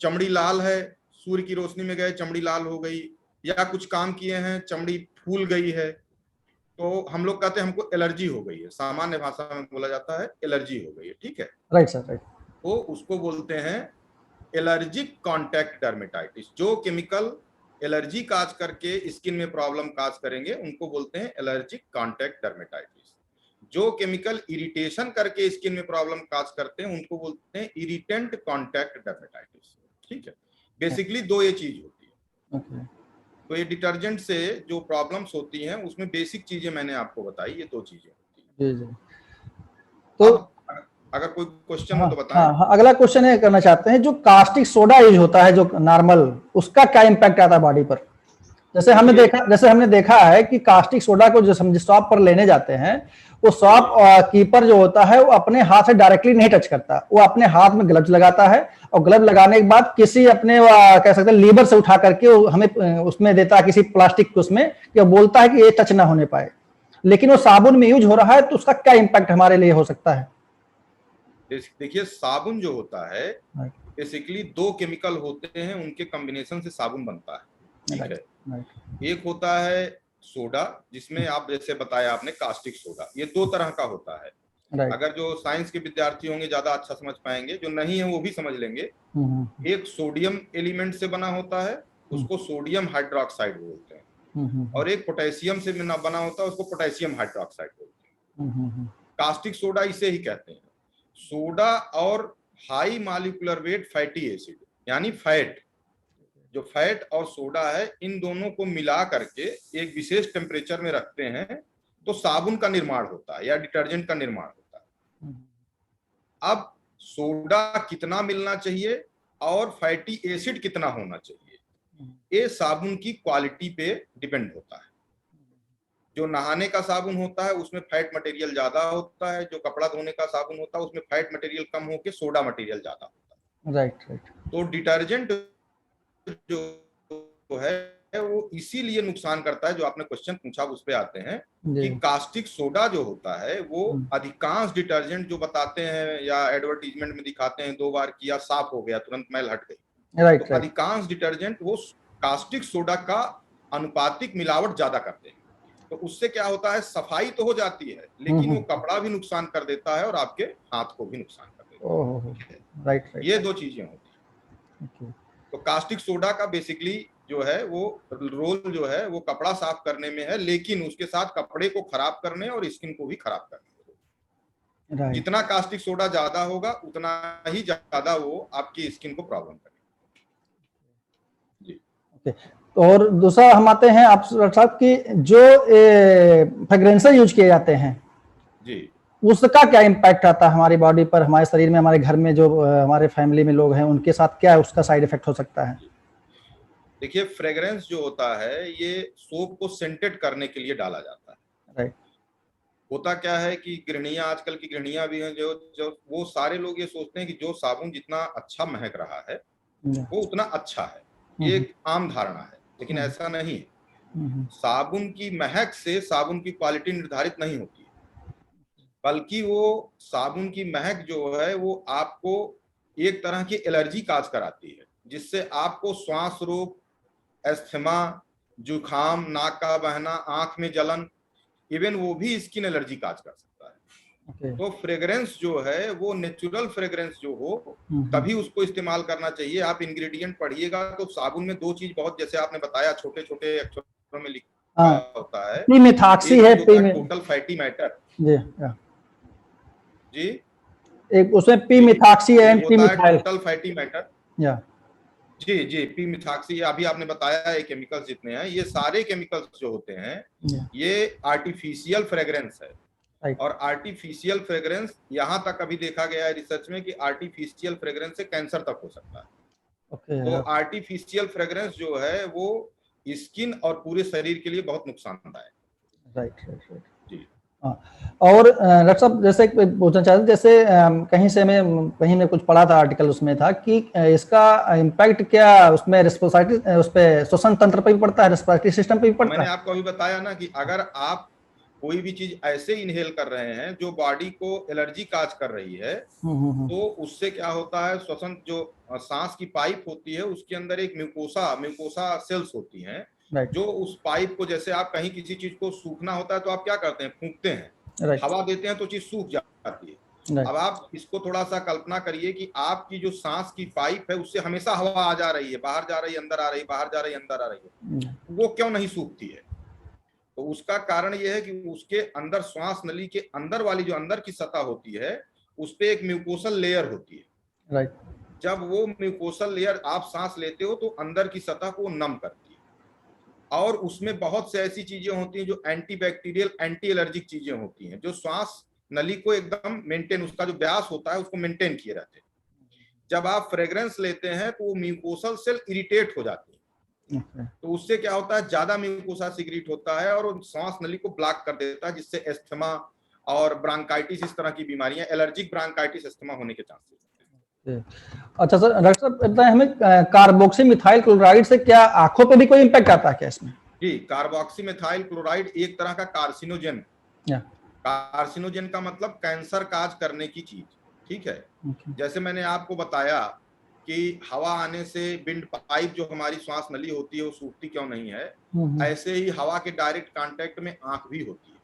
चमड़ी लाल है, सूर्य की रोशनी में गए चमड़ी लाल हो गई, या कुछ काम किए हैं चमड़ी फूल गई है, तो हम लोग कहते हैं हमको एलर्जी हो गई है, सामान्य भाषा में बोला जाता है एलर्जी हो गई है, ठीक है। Right sir, right. तो उसको बोलते हैं एलर्जिक कॉन्टैक्ट डर्मेटाइटिस। जो केमिकल एलर्जी काज करके स्किन में प्रॉब्लम काज करेंगे उनको बोलते हैं एलर्जिक कॉन्टैक्ट डर्मेटाइटिस। जो केमिकल इरिटेशन करके स्किन में प्रॉब्लम काज करते हैं उनको बोलते हैं इरिटेंट कॉन्टैक्ट डर्मेटाइटिस, ठीक है। बेसिकली दो ये चीज होती है। ओके। तो ये डिटर्जेंट से जो प्रॉब्लम्स होती हैं उसमें बेसिक चीजें मैंने आपको बताई, ये दो चीजें होती हैं। जी जी। तो अगर कोई क्वेश्चन हाँ, हो तो बताएं। हाँ, अगला क्वेश्चन ये करना चाहते हैं, जो कास्टिक सोडा यूज होता है जो नॉर्मल, उसका क्या इम्पैक्ट आता है बॉडी पर? जैसे हमने देखा है कि कास्टिक सोडा को जैसे हम जिस शॉप पर लेने जाते हैं, वो शॉप कीपर जो होता है वो अपने हाथ से डायरेक्टली नहीं टच करता, वो अपने हाथ में ग्लव्स लगाता है और ग्लव लगाने के बाद किसी अपने कह सकते हैं लीवर से उठा करके वो हमें उसमें देता है, किसी प्लास्टिक के उसमें, कि बोलता है कि ये टच ना होने पाए। लेकिन वो साबुन में यूज हो रहा है, तो उसका क्या इम्पैक्ट हमारे लिए हो सकता है? देखिए, साबुन जो होता है बेसिकली दो केमिकल होते हैं, उनके कॉम्बिनेशन से साबुन बनता है, ठीक है। एक होता है सोडा, जिसमें आप जैसे बताया आपने कास्टिक सोडा, ये दो तरह का होता है। अगर जो साइंस के विद्यार्थी होंगे ज्यादा अच्छा समझ पाएंगे, जो नहीं है वो भी समझ लेंगे। एक सोडियम एलिमेंट से बना होता है, उसको सोडियम हाइड्रोक्साइड बोलते हैं, और एक पोटेशियम से बना होता है, उसको पोटेशियम हाइड्रोक्साइड बोलते हैं। कास्टिक सोडा इसे ही कहते हैं। सोडा और high molecular weight fatty acid, यानी फैट, जो फैट और सोडा है, इन दोनों को मिला करके एक विशेष टेम्परेचर में रखते हैं तो साबुन का निर्माण होता है या डिटर्जेंट का निर्माण होता है। अब सोडा कितना मिलना चाहिए और फैटी एसिड कितना होना चाहिए, ये साबुन की क्वालिटी पे डिपेंड होता है। जो नहाने का साबुन होता है उसमें फैट मटेरियल ज्यादा होता है, जो कपड़ा धोने का साबुन होता है उसमें फैट मटेरियल कम होकर सोडा मटेरियल ज्यादा होता है। राइट। तो डिटर्जेंट जो है वो इसीलिए नुकसान करता है, जो आपने क्वेश्चन पूछा उस पे आते हैं कि कास्टिक सोडा जो होता है वो अधिकांश डिटर्जेंट जो बताते हैं या एडवर्टीजमेंट में दिखाते हैं 2 बार किया साफ हो गया तुरंत मैल हट गई, तो अधिकांश डिटर्जेंट वो कास्टिक सोडा का अनुपातिक मिलावट ज्यादा करते हैं। तो उससे क्या होता है, सफाई तो हो जाती है लेकिन वो कपड़ा भी नुकसान कर देता है और आपके हाथ को भी नुकसान कर देता है। राइट। ये दो चीजें होती हैं। तो कास्टिक सोडा का बेसिकली जो है वो रोल जो है वो कपड़ा साफ करने में है, लेकिन उसके साथ कपड़े को खराब करने और स्किन को भी खराब करने में। जितना कास्टिक सोडा ज्यादा होगा उतना ही ज्यादा वो आपकी स्किन को प्रॉब्लम करेगा। जी। और दूसरा हम आते हैं आप साहब की, जो फ्रेग्रेंसेस यूज किए जाते हैं जी, उसका क्या इम्पैक्ट आता है हमारी बॉडी पर, हमारे शरीर में, हमारे घर में जो हमारे फैमिली में लोग हैं उनके साथ क्या उसका साइड इफेक्ट हो सकता है? देखिए, फ्रेग्रेंस जो होता है ये सोप को सेंटेड करने के लिए डाला जाता है। राइट। होता क्या है कि गृहणियां, आजकल की गृहणियां भी हैं जो वो सारे लोग ये सोचते हैं कि जो साबुन जितना अच्छा महक रहा है वो उतना अच्छा है, ये एक आम धारणा है, लेकिन ऐसा नहीं है। साबुन की महक से साबुन की क्वालिटी निर्धारित नहीं होती है, बल्कि वो साबुन की महक जो है वो आपको एक तरह की एलर्जी काज कराती है, जिससे आपको श्वास रोग, एस्थमा, जुखाम, नाक का बहना, आंख में जलन, इवन वो भी स्किन एलर्जी काज कर सकता है। तो फ्रेग्रेंस जो है वो नेचुरल फ्रेग्रेंस जो हो तभी उसको इस्तेमाल करना चाहिए। आप इंग्रेडिएंट पढ़िएगा तो साबुन में दो चीज बहुत, जैसे आपने बताया, छोटे छोटे अक्षरों में लिखा होता है, पी-मिथाक्सी है, टोटल फैटी मैटर जी, एक उसमें पी-मिथाक्सी है, टोटल फैटी मैटर जी, पी-मिथाक्सी, अभी आपने बताया ये केमिकल्स जितने हैं, ये सारे केमिकल्स जो होते हैं ये आर्टिफिशियल फ्रेग्रेंस है। और आर्टिफिशियल फ्रेग्रेंस यहाँ तक अभी देखा गया है रिसर्च में कि आर्टिफिशियल फ्रेग्रेंस से कैंसर तक हो सकता है। तो आर्टिफिशियल फ्रेग्रेंस जो है वो स्किन और पूरे शरीर के लिए बहुत नुकसानदायक है। राइट जी। और डॉक्टर साहब, जैसे पूछना चाहते, जैसे कहीं में कुछ पढ़ा था आर्टिकल, उसमें था कि इसका इम्पैक्ट क्या उसमें रेस्पिरेटरी, उस पे श्वसन तंत्र पे भी पड़ता है, रेस्पिरेटरी सिस्टम पे भी पड़ता है। मैंने आपको अभी बताया ना कि अगर आप कोई भी चीज ऐसे इनहेल कर रहे हैं जो बॉडी को एलर्जी काज कर रही है, तो उससे क्या होता है, श्वसन जो सांस की पाइप होती है उसके अंदर एक म्यूकोसा सेल्स होती हैं, राइट जो उस पाइप को, जैसे आप कहीं किसी चीज को सूखना होता है तो आप क्या करते हैं, फूंकते हैं, राइट हवा देते हैं तो चीज सूख जाती है। राइट अब आप इसको थोड़ा सा कल्पना करिए कि आपकी जो सांस की पाइप है उससे हमेशा हवा आ जा रही है, बाहर जा रही है, अंदर आ रही है, बाहर जा रही है, अंदर आ रही है, वो क्यों नहीं सूखती है? तो उसका कारण यह है कि उसके अंदर, श्वास नली के अंदर वाली जो अंदर की सतह होती है उस पे एक म्यूकोसल लेयर होती है। राइट जब वो म्यूकोसल लेयर आप सांस लेते हो तो अंदर की सतह को नम करती है, और उसमें बहुत से ऐसी चीजें होती हैं जो एंटी बैक्टीरियल, एंटी एलर्जिक चीजें होती हैं, जो श्वास नली को एकदम मेंटेन, उसका जो व्यास होता है उसको मेंटेन किए रहते हैं। जब आप फ्रेग्रेंस लेते हैं तो वो म्यूकोसल सेल इरिटेट हो जाती है, तो उससे क्या होता है, ज्यादा म्यूकोसा सिक्रीट होता है और सांस नली को ब्लॉक कर देता है, जिससे एस्थमा और ब्रांकाइटिस, इस तरह की बीमारियां, एलर्जिक ब्रांकाइटिस, एस्थमा होने के चांसेस। अच्छा सर, डॉक्टर साहब बताएं हमें, कार्बोक्सी मिथाइल क्लोराइड से क्या आंखों पे भी कोई इम्पैक्ट आता है क्या इसमें? जी, कार्बोक्सी मिथाइल क्लोराइड एक तरह का कार्सिनोजेन, कार्सिनोजेन का मतलब कैंसर काज करने की चीज, ठीक है। जैसे मैंने आपको बताया कि हवा आने से विंड पाइप जो हमारी श्वास नली होती है वो सूखती क्यों नहीं है, ऐसे ही हवा के डायरेक्ट कांटेक्ट में आंख भी होती है,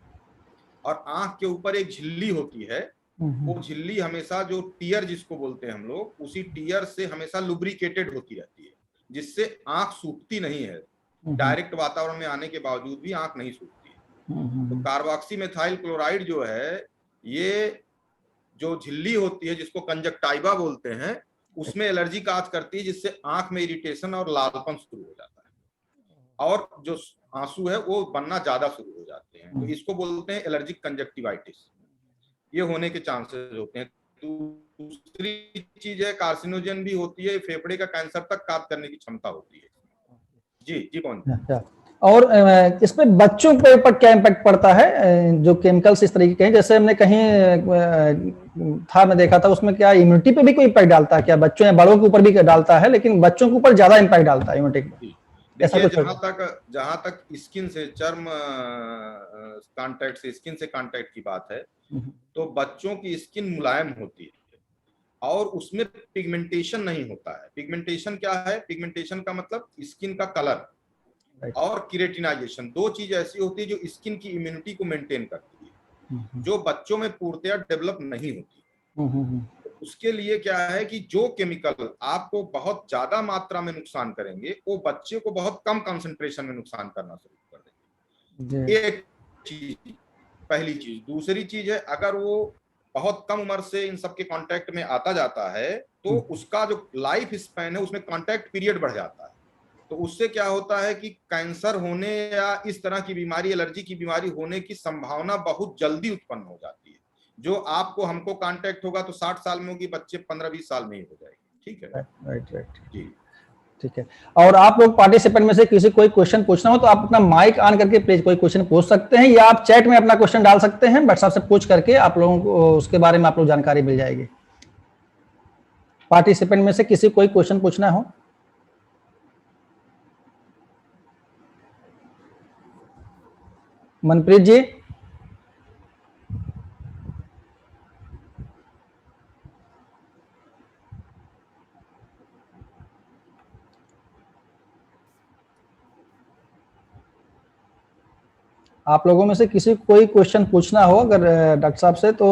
और आंख के ऊपर एक झिल्ली होती है, वो झिल्ली हमेशा, जो टीयर जिसको बोलते हैं हम लोग, उसी टीयर से हमेशा लुब्रिकेटेड होती रहती है, जिससे आंख सूखती नहीं है, डायरेक्ट वातावरण में आने के बावजूद भी आंख नहीं सूखती है। तो कार्बोक्सी मिथाइल क्लोराइड जो है, ये जो झिल्ली होती है जिसको कंजक्टाइवा बोलते हैं, उसमें एलर्जी काज करती है, जिससे आंख में इरिटेशन और लालपन शुरू हो जाता है, और जो आंसू है वो बनना ज्यादा शुरू हो जाते हैं, तो इसको बोलते हैं एलर्जिक कंजक्टिवाइटिस, ये होने के चांसेस होते हैं। दूसरी चीज है, कार्सिनोजेन भी होती है, फेफड़े का कैंसर तक काज करने की क्षमता होती है। जी जी कौन? और इसमें बच्चों के ऊपर क्या इम्पैक्ट पड़ता है, जो केमिकल्स इस तरीके के हैं, जैसे हमने कहीं था, मैं देखा था उसमें, क्या इम्यूनिटी पे भी कोई इम्पैक्ट डालता है क्या? बच्चों या बड़ों के ऊपर भी डालता है, लेकिन बच्चों के ऊपर ज्यादा इम्पैक्ट डालता है इम्यूनिटी पे? देखिए, जहां तक स्किन से, चर्म कांटेक्ट से, स्किन से कांटेक्ट की बात है, तो बच्चों की स्किन मुलायम होती है और उसमें पिगमेंटेशन नहीं होता है। पिगमेंटेशन क्या है? पिगमेंटेशन का मतलब स्किन का कलर और केराटिनाइजेशन, दो चीज ऐसी होती है जो स्किन की इम्यूनिटी को मेंटेन करती है, जो बच्चों में पूर्णतया डेवलप नहीं होती। उसके लिए क्या है कि जो केमिकल आपको बहुत ज्यादा मात्रा में नुकसान करेंगे, वो बच्चे को बहुत कम कंसंट्रेशन में नुकसान करना शुरू कर देंगे। एक चीज, पहली चीज। दूसरी चीज है, अगर वो बहुत कम उम्र से इन सबके कांटेक्ट में आता जाता है, तो उसका जो लाइफ स्पैन है उसमें कांटेक्ट पीरियड बढ़ जाता है, तो उससे क्या होता है कि कैंसर होने या इस तरह की बीमारी, एलर्जी की बीमारी होने की संभावना बहुत जल्दी उत्पन्न हो जाती है। जो आपको, हमको कांटेक्ट होगा तो 60 साल में होगी, बच्चे 15-20 साल में ही हो जाएगी। ठीक है, राइट जी, ठीक है। और आप लोग पार्टिसिपेंट में से किसी कोई क्वेश्चन पूछना हो तो आप अपना माइक ऑन करके प्लीज कोई क्वेश्चन पूछ सकते हैं, या आप चैट में अपना क्वेश्चन डाल सकते हैं, व्हाट्सएप से पूछ करके आप लोगों को उसके बारे में आप लोग जानकारी मिल जाएगी। पार्टिसिपेंट में से किसी कोई क्वेश्चन पूछना हो? मनप्रीत जी, आप लोगों में से किसी कोई क्वेश्चन पूछना हो अगर डॉक्टर साहब से, तो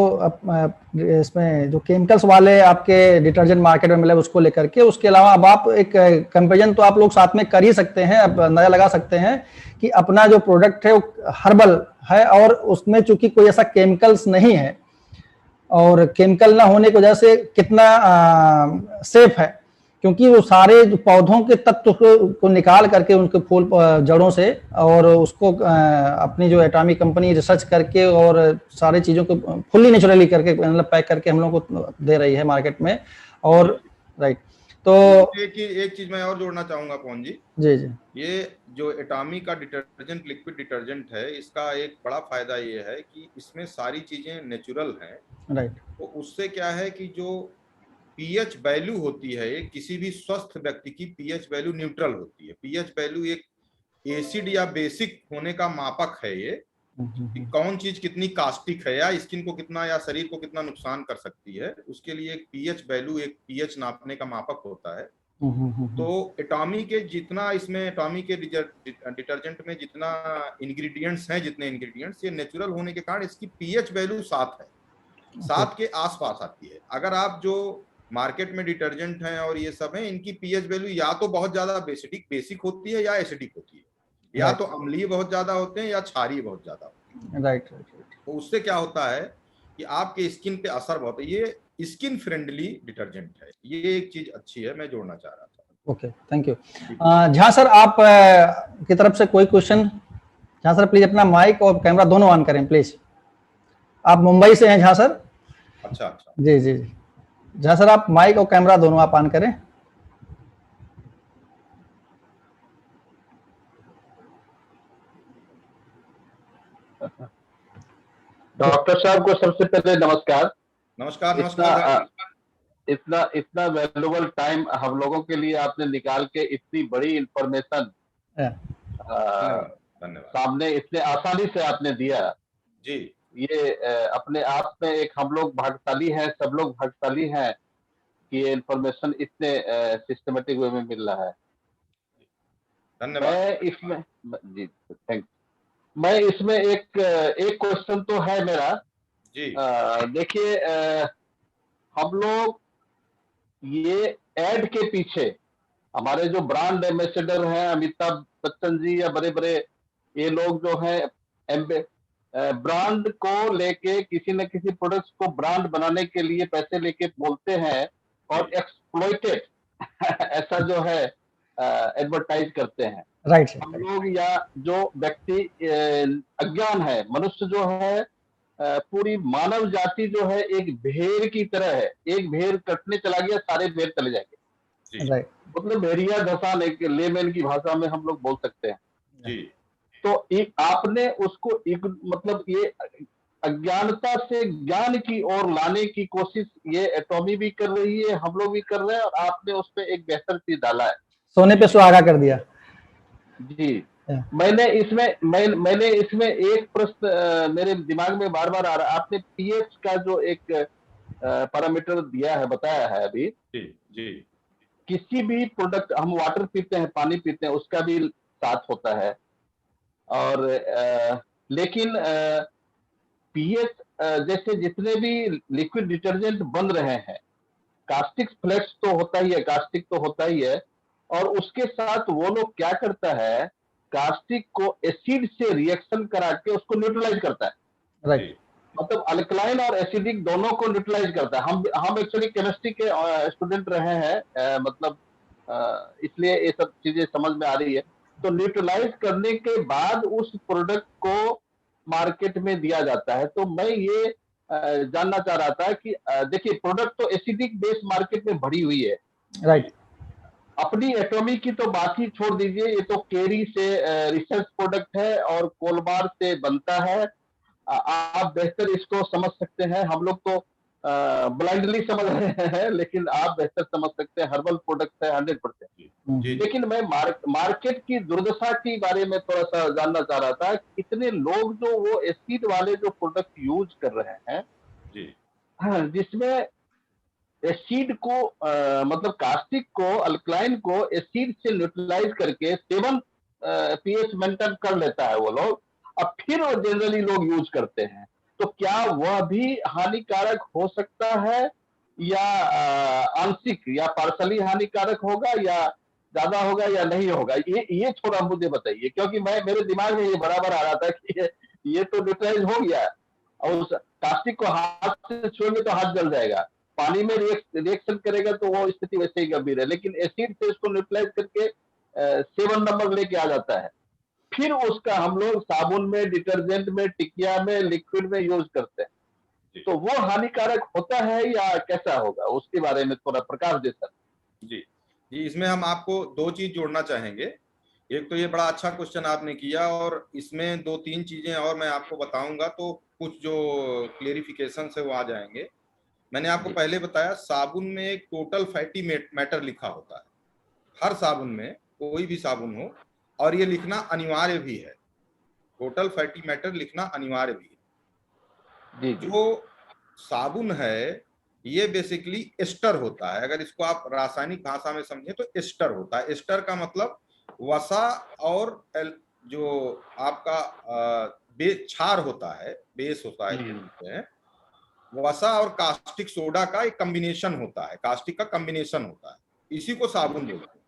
इसमें जो केमिकल्स वाले आपके डिटर्जेंट मार्केट में मिले उसको लेकर के, उसके अलावा अब आप एक कंपेरिजन तो आप लोग साथ में कर ही सकते हैं, अब अंदाजा लगा सकते हैं कि अपना जो प्रोडक्ट है वो हर्बल है और उसमें चूंकि कोई ऐसा केमिकल्स नहीं है, और केमिकल ना होने की वजह से कितना सेफ है, क्योंकि वो सारे जो पौधों के तत्व को निकाल करके उनके फूल जड़ों से, और उसको अपनी जो एटॉमिक कंपनी रिसर्च करके और सारी चीज़ों को फुल्ली नेचुरली करके, मतलब पैक करके हम लोग को दे रही है मार्केट में। और राइट, तो एक चीज मैं और जोड़ना चाहूंगा पवन जी। जी जी, ये जो एटॉमी का डिटर्जेंट, लिक्विड डिटर्जेंट है, इसका एक बड़ा फायदा ये है कि इसमें सारी चीजें नेचुरल हैं। राइट, तो उससे क्या है कि जो पीएच वैल्यू होती है, किसी भी स्वस्थ व्यक्ति की पीएच वैल्यू न्यूट्रल होती है। पीएच वैल्यू एक एसिड या बेसिक होने का मापक है ये, कि कौन चीज कितनी कास्टिक है या स्किन को कितना या शरीर को कितना नुकसान कर सकती है, उसके लिए एक पीएच वैल्यू, एक पीएच नापने का मापक होता है। तो एटॉमी के जितना इसमें एटॉमी के डिटर्जेंट में जितना इंग्रेडिएंट्स हैं, जितने इंग्रेडिएंट्स, ये नेचुरल होने के कारण इसकी पीएच वैल्यू 7 है, 7 के आसपास आती है। अगर आप जो मार्केट में डिटर्जेंट हैं और ये सब हैं, इनकी पीएच वैल्यू या तो बहुत ज्यादा बेसिक होती है या एसिडिक होती है, या तो अम्लीय बहुत ज्यादा होते हैं या क्षारीय बहुत ज्यादा होते हैं। राइट। तो उससे क्या होता है कि आपके स्किन पे असर बहुत है। ये स्किन फ्रेंडली डिटर्जेंट है, ये एक चीज अच्छी है, मैं जोड़ना चाह रहा था। Okay, thank you. Jha sir, आप की तरफ से कोई क्वेश्चन? झा सर प्लीज अपना माइक और कैमरा दोनों ऑन करें प्लीज। आप मुंबई से हैं झा सर? अच्छा अच्छा, जी जी जी। झा सर आप माइक और कैमरा दोनों आप ऑन करें। डॉक्टर साहब को सबसे पहले नमस्कार। नमस्कार नमस्कार। इतना वैल्यूबल टाइम हम लोगों के लिए आपने निकाल के इतनी बड़ी इंफॉर्मेशन धन्यवाद। सामने इतने आसानी से आपने दिया जी। ये अपने आप में एक, हम लोग भाग्यशाली हैं, सब लोग भाग्यशाली हैं कि ये इंफॉर्मेशन इतने सिस्टमेटिक वे में मिल रहा है। धन्यवाद। मैं इसमें जी थैंक, मैं इसमें एक क्वेश्चन तो है मेरा जी। देखिए, हम लोग ये एड के पीछे हमारे जो ब्रांड एम्बेसडर हैं, अमिताभ बच्चन जी या बड़े बड़े ये लोग जो हैं, ब्रांड को लेके किसी न किसी प्रोडक्ट्स को ब्रांड बनाने के लिए पैसे लेके बोलते हैं और एक्सप्लॉइटेड ऐसा जो है एडवर्टाइज करते हैं। राइट। हम लोग या जो व्यक्ति अज्ञान है, मनुष्य जो है, पूरी मानव जाति जो है एक भेड़ की तरह है। एक भेड़ कटने चला गया, सारे भेड़ चले जाएंगे। राइट। मतलब भेड़िया धसान, एक लेमैन की भाषा में हम लोग बोल सकते हैं जी। तो आपने उसको एक मतलब ये अज्ञानता से ज्ञान की ओर लाने की कोशिश ये एटॉमी भी कर रही है, हम लोग भी कर रहे हैं, और आपने उस पर एक बेहतर चीज डाला है, सोने पे सुहागा कर दिया। जी। मैंने इसमें एक प्रश्न मेरे दिमाग में बार बार आ रहा है। आपने पीएच का जो एक पैरामीटर दिया है, बताया है अभी, जी जी। किसी भी प्रोडक्ट, हम वाटर पीते हैं, पानी पीते हैं, उसका भी 7 होता है, और लेकिन पीएच जैसे जितने भी लिक्विड डिटर्जेंट बन रहे हैं, कास्टिक फ्लेक्स तो होता ही है, कास्टिक तो होता ही है, और उसके साथ वो लोग क्या करता है, कास्टिक को एसिड से रिएक्शन करा के उसको न्यूट्रलाइज करता है। राइट। मतलब अल्कलाइन और एसिडिक दोनों को न्यूट्रलाइज करता है। हम एक्चुअली केमिस्ट्री के स्टूडेंट रहे हैं, मतलब इसलिए ये सब चीजें समझ में आ रही है। तो न्यूट्रलाइज करने के बाद उस प्रोडक्ट को मार्केट में दिया जाता है। तो मैं ये जानना चाह रहा था कि देखिए, प्रोडक्ट तो एसिडिक बेस मार्केट में भरी हुई है। राइट। अपनी एटॉमी की तो बात ही छोड़ दीजिए, ये तो केरी से रिसर्च प्रोडक्ट है और कोलबार से बनता है। आप बेहतर इसको समझ सकते हैं, हम लोग तो ब्लाइंडली समझ रहे हैं, लेकिन आप बेहतर समझ सकते हैं। हर्बल प्रोडक्ट है 100%। लेकिन मैं मार्केट की दुर्दशा के बारे में थोड़ा सा जानना चाह रहा था। कितने लोग जो वो एसिड वाले जो प्रोडक्ट यूज कर रहे हैं, जिसमें एसिड को मतलब कास्टिक को, अल्कलाइन को एसिड से न्यूट्रलाइज करके 7 पीएच मेंटेन कर लेता है वो लोग, अब फिर वो जनरली लोग यूज करते हैं। तो क्या वह भी हानिकारक हो सकता है, या आंशिक या पार्सली हानिकारक होगा, या ज्यादा होगा या नहीं होगा? ये थोड़ा मुझे बताइए, क्योंकि मेरे दिमाग में ये बराबर आ रहा था कि ये तो न्यूट्रलाइज हो गया, और उस कास्टिक को हाथ से छुएंगे तो हाथ जल जाएगा, पानी में रिएक्शन करेगा तो वो स्थिति वैसे ही गंभीर है, लेकिन एसिड से उसको न्यूट्रलाइज करके 7 नंबर लेके आ जाता है। फिर उसका हम लोग साबुन में, डिटर्जेंट में, टिकिया में, लिक्विड में यूज करते हैं। तो वो हानिकारक होता है या कैसा होगा, उसके बारे में थोड़ा प्रकाश दे सर। जी जी, इसमें हम आपको 2 चीज जोड़ना चाहेंगे। एक तो ये बड़ा अच्छा क्वेश्चन आपने किया, और इसमें 2-3 चीजें और मैं आपको बताऊंगा, तो कुछ जो क्लेरिफिकेशन है वो आ जाएंगे। मैंने आपको पहले बताया, साबुन में एक टोटल फैटी मैटर लिखा होता है, हर साबुन में, कोई भी साबुन हो, और ये लिखना अनिवार्य भी है। टोटल फैटी मैटर लिखना अनिवार्य भी है। जी जी। जो साबुन है ये बेसिकली एस्टर होता है, अगर इसको आप रासायनिक भाषा में समझें तो एस्टर होता है। एस्टर का मतलब वसा और जो आपका क्षार होता है, बेस होता है, वसा और कास्टिक सोडा का एक कॉम्बिनेशन होता है, कास्टिक का कॉम्बिनेशन होता है, इसी को साबुन बोलते हैं।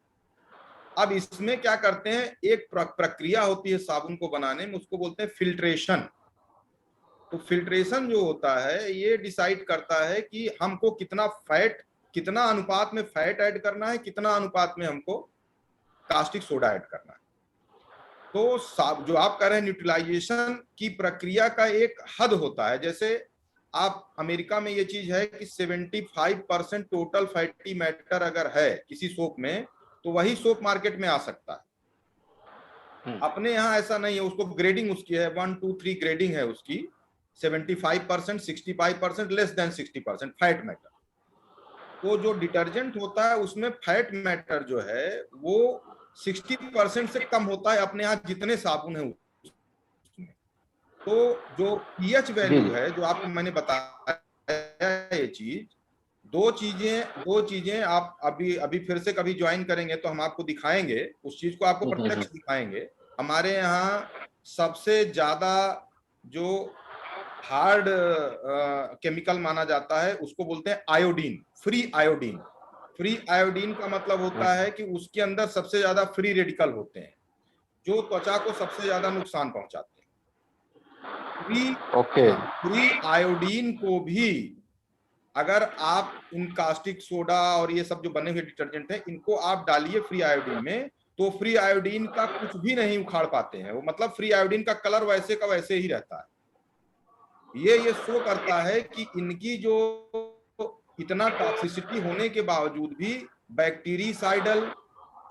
अब इसमें क्या करते हैं, एक प्रक्रिया होती है साबुन को बनाने में, उसको बोलते हैं फिल्ट्रेशन। तो फिल्ट्रेशन जो होता है ये डिसाइड करता है कि हमको कितना अनुपात में फैट ऐड करना है, कितना अनुपात में हमको कास्टिक सोडा ऐड करना है। तो जो आप कह रहे हैं न्यूट्रलाइजेशन की प्रक्रिया का एक हद होता है। जैसे आप अमेरिका में ये चीज है कि 75% टोटल फैटी मैटर अगर है किसी सोप में तो वही सोप मार्केट में आ सकता है। अपने यहाँ ऐसा नहीं है, उसको ग्रेडिंग उसकी है, 1 2 3 ग्रेडिंग है उसकी, 75%, 65%, लेस देन 60% फैट मैटर। तो जो डिटर्जेंट होता है उसमें फैट मैटर जो है वो 60% से कम होता है अपने यहाँ जितने साबुन है उसमें। तो जो पीएच वैल्यू है जो आपको मैंने बताया, ये चीज दो चीजें आप अभी फिर से कभी ज्वाइन करेंगे तो हम आपको दिखाएंगे, उस चीज को आपको प्रत्यक्ष दिखाएंगे। हमारे यहाँ सबसे ज्यादा जो हार्ड केमिकल माना जाता है उसको बोलते हैं iodine, free iodine. Free iodine का मतलब होता है कि उसके अंदर सबसे ज्यादा फ्री रेडिकल होते हैं जो त्वचा को सबसे ज्यादा नुकसान पहुंचाते हैं। फ्री आयोडीन को भी अगर आप इन कास्टिक सोडा और ये सब जो बने हुए डिटर्जेंट हैं इनको आप डालिए फ्री आयोडीन में, तो फ्री आयोडीन का कुछ भी नहीं उखाड़ पाते हैं वो, मतलब फ्री आयोडीन का कलर वैसे का वैसे ही रहता है। ये शो करता है कि इनकी जो इतना टॉक्सिसिटी होने के बावजूद भी बैक्टीरियासाइडल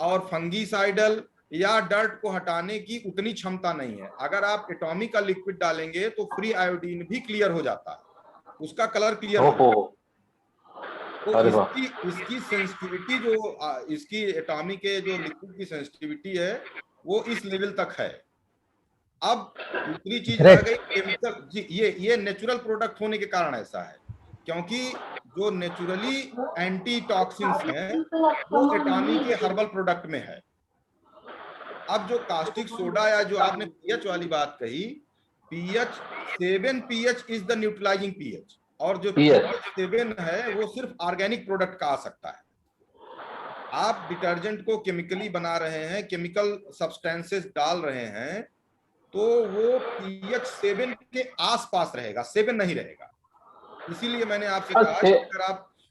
और फंगीसाइडल या डर्ट को हटाने की उतनी क्षमता नहीं है। अगर आप एटॉमिक का लिक्विड डालेंगे तो फ्री आयोडीन भी क्लियर हो जाता है, उसका कलर क्लियर हो जाता है। तो इसकी सेंसिटिविटी जो इसकी एटॉमिक के जो लिक्विड की सेंसिटिविटी है वो इस लेवल तक है। अब दूसरी चीज आ गई केमिकल जी, ये नेचुरल प्रोडक्ट होने के कारण ऐसा है, क्योंकि जो नेचुरली एंटी टॉक्सिन्स हैं वो एटॉमिक के हर्बल प्रोडक्ट में है। अब जो कास्टिक सोडा या जो आपने पीएच वाली बात कही, pH 7 pH is the neutralising pH, और जो पीएच 7 है वो सिर्फ ऑर्गेनिक प्रोडक्ट का आ सकता है। आप डिटर्जेंट को केमिकली बना रहे हैं, केमिकल सब्सटेंसेस डाल रहे हैं, तो वो पीएच 7 के आसपास रहेगा, 7 नहीं रहेगा। इसीलिए मैंने आपसे कहा कि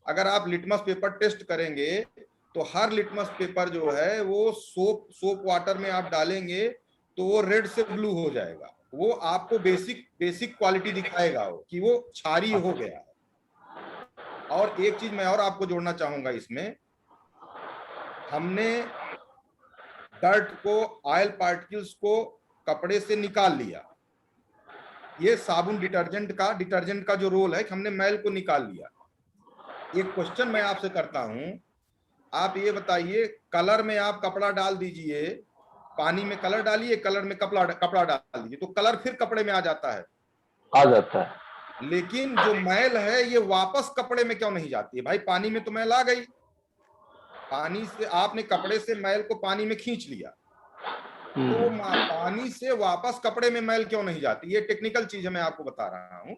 अगर आप लिटमस पेपर टेस्ट करेंगे तो हर लिटमस पेपर जो है वो सोप वाटर में आप डालेंगे तो वो रेड से ब्लू हो जाएगा, वो आपको बेसिक क्वालिटी दिखाएगा वो कि वो क्षारीय हो गया है। और एक चीज मैं और आपको जोड़ना चाहूंगा इसमें, हमने डर्ट को, ऑयल पार्टिकल्स को कपड़े से निकाल लिया, ये साबुन डिटर्जेंट का जो रोल है कि हमने मैल को निकाल लिया। एक क्वेश्चन मैं आपसे करता हूं, आप ये बताइए, कलर में आप कपड़ा डाल दीजिए, पानी में कलर डालिए, कलर में कपड़ा डाल दीजिए, तो कलर फिर कपड़े में आ जाता है। लेकिन जो मैल है ये वापस कपड़े में क्यों नहीं जाती है? भाई पानी में तो मैल आ गई, पानी से आपने कपड़े से मैल को पानी में खींच लिया, तो पानी से वापस कपड़े में मैल क्यों नहीं जाती? ये टेक्निकल चीज है, मैं आपको बता रहा हूं।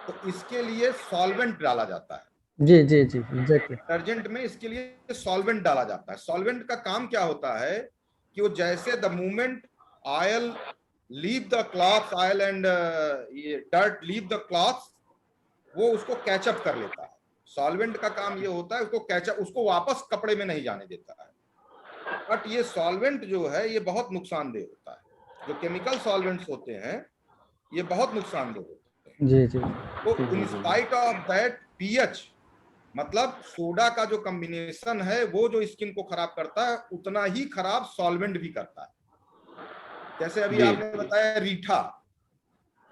तो इसके लिए सॉल्वेंट डाला जाता है। जी एग्जैक्टली। डिटर्जेंट में इसके लिए सॉल्वेंट डाला जाता है। सॉल्वेंट का काम क्या होता है कि वो जैसे the moment oil leave the clothes, oil and ये डर्ट लीव द क्लॉथ्स, वो उसको कैचअप कर लेता है। सॉल्वेंट का काम ये होता है उसको कैचअप, उसको वापस कपड़े में नहीं जाने देता है। बट ये सॉल्वेंट जो है ये बहुत नुकसानदेह होता है, जो केमिकल सॉल्वेंट्स होते हैं ये बहुत नुकसानदेह होते हैं। जी। तो in spite of that pH, मतलब सोडा का जो कॉम्बिनेशन है वो जो स्किन को खराब करता है उतना ही खराब सॉल्वेंट भी करता है। जैसे अभी आपने बताया रीठा,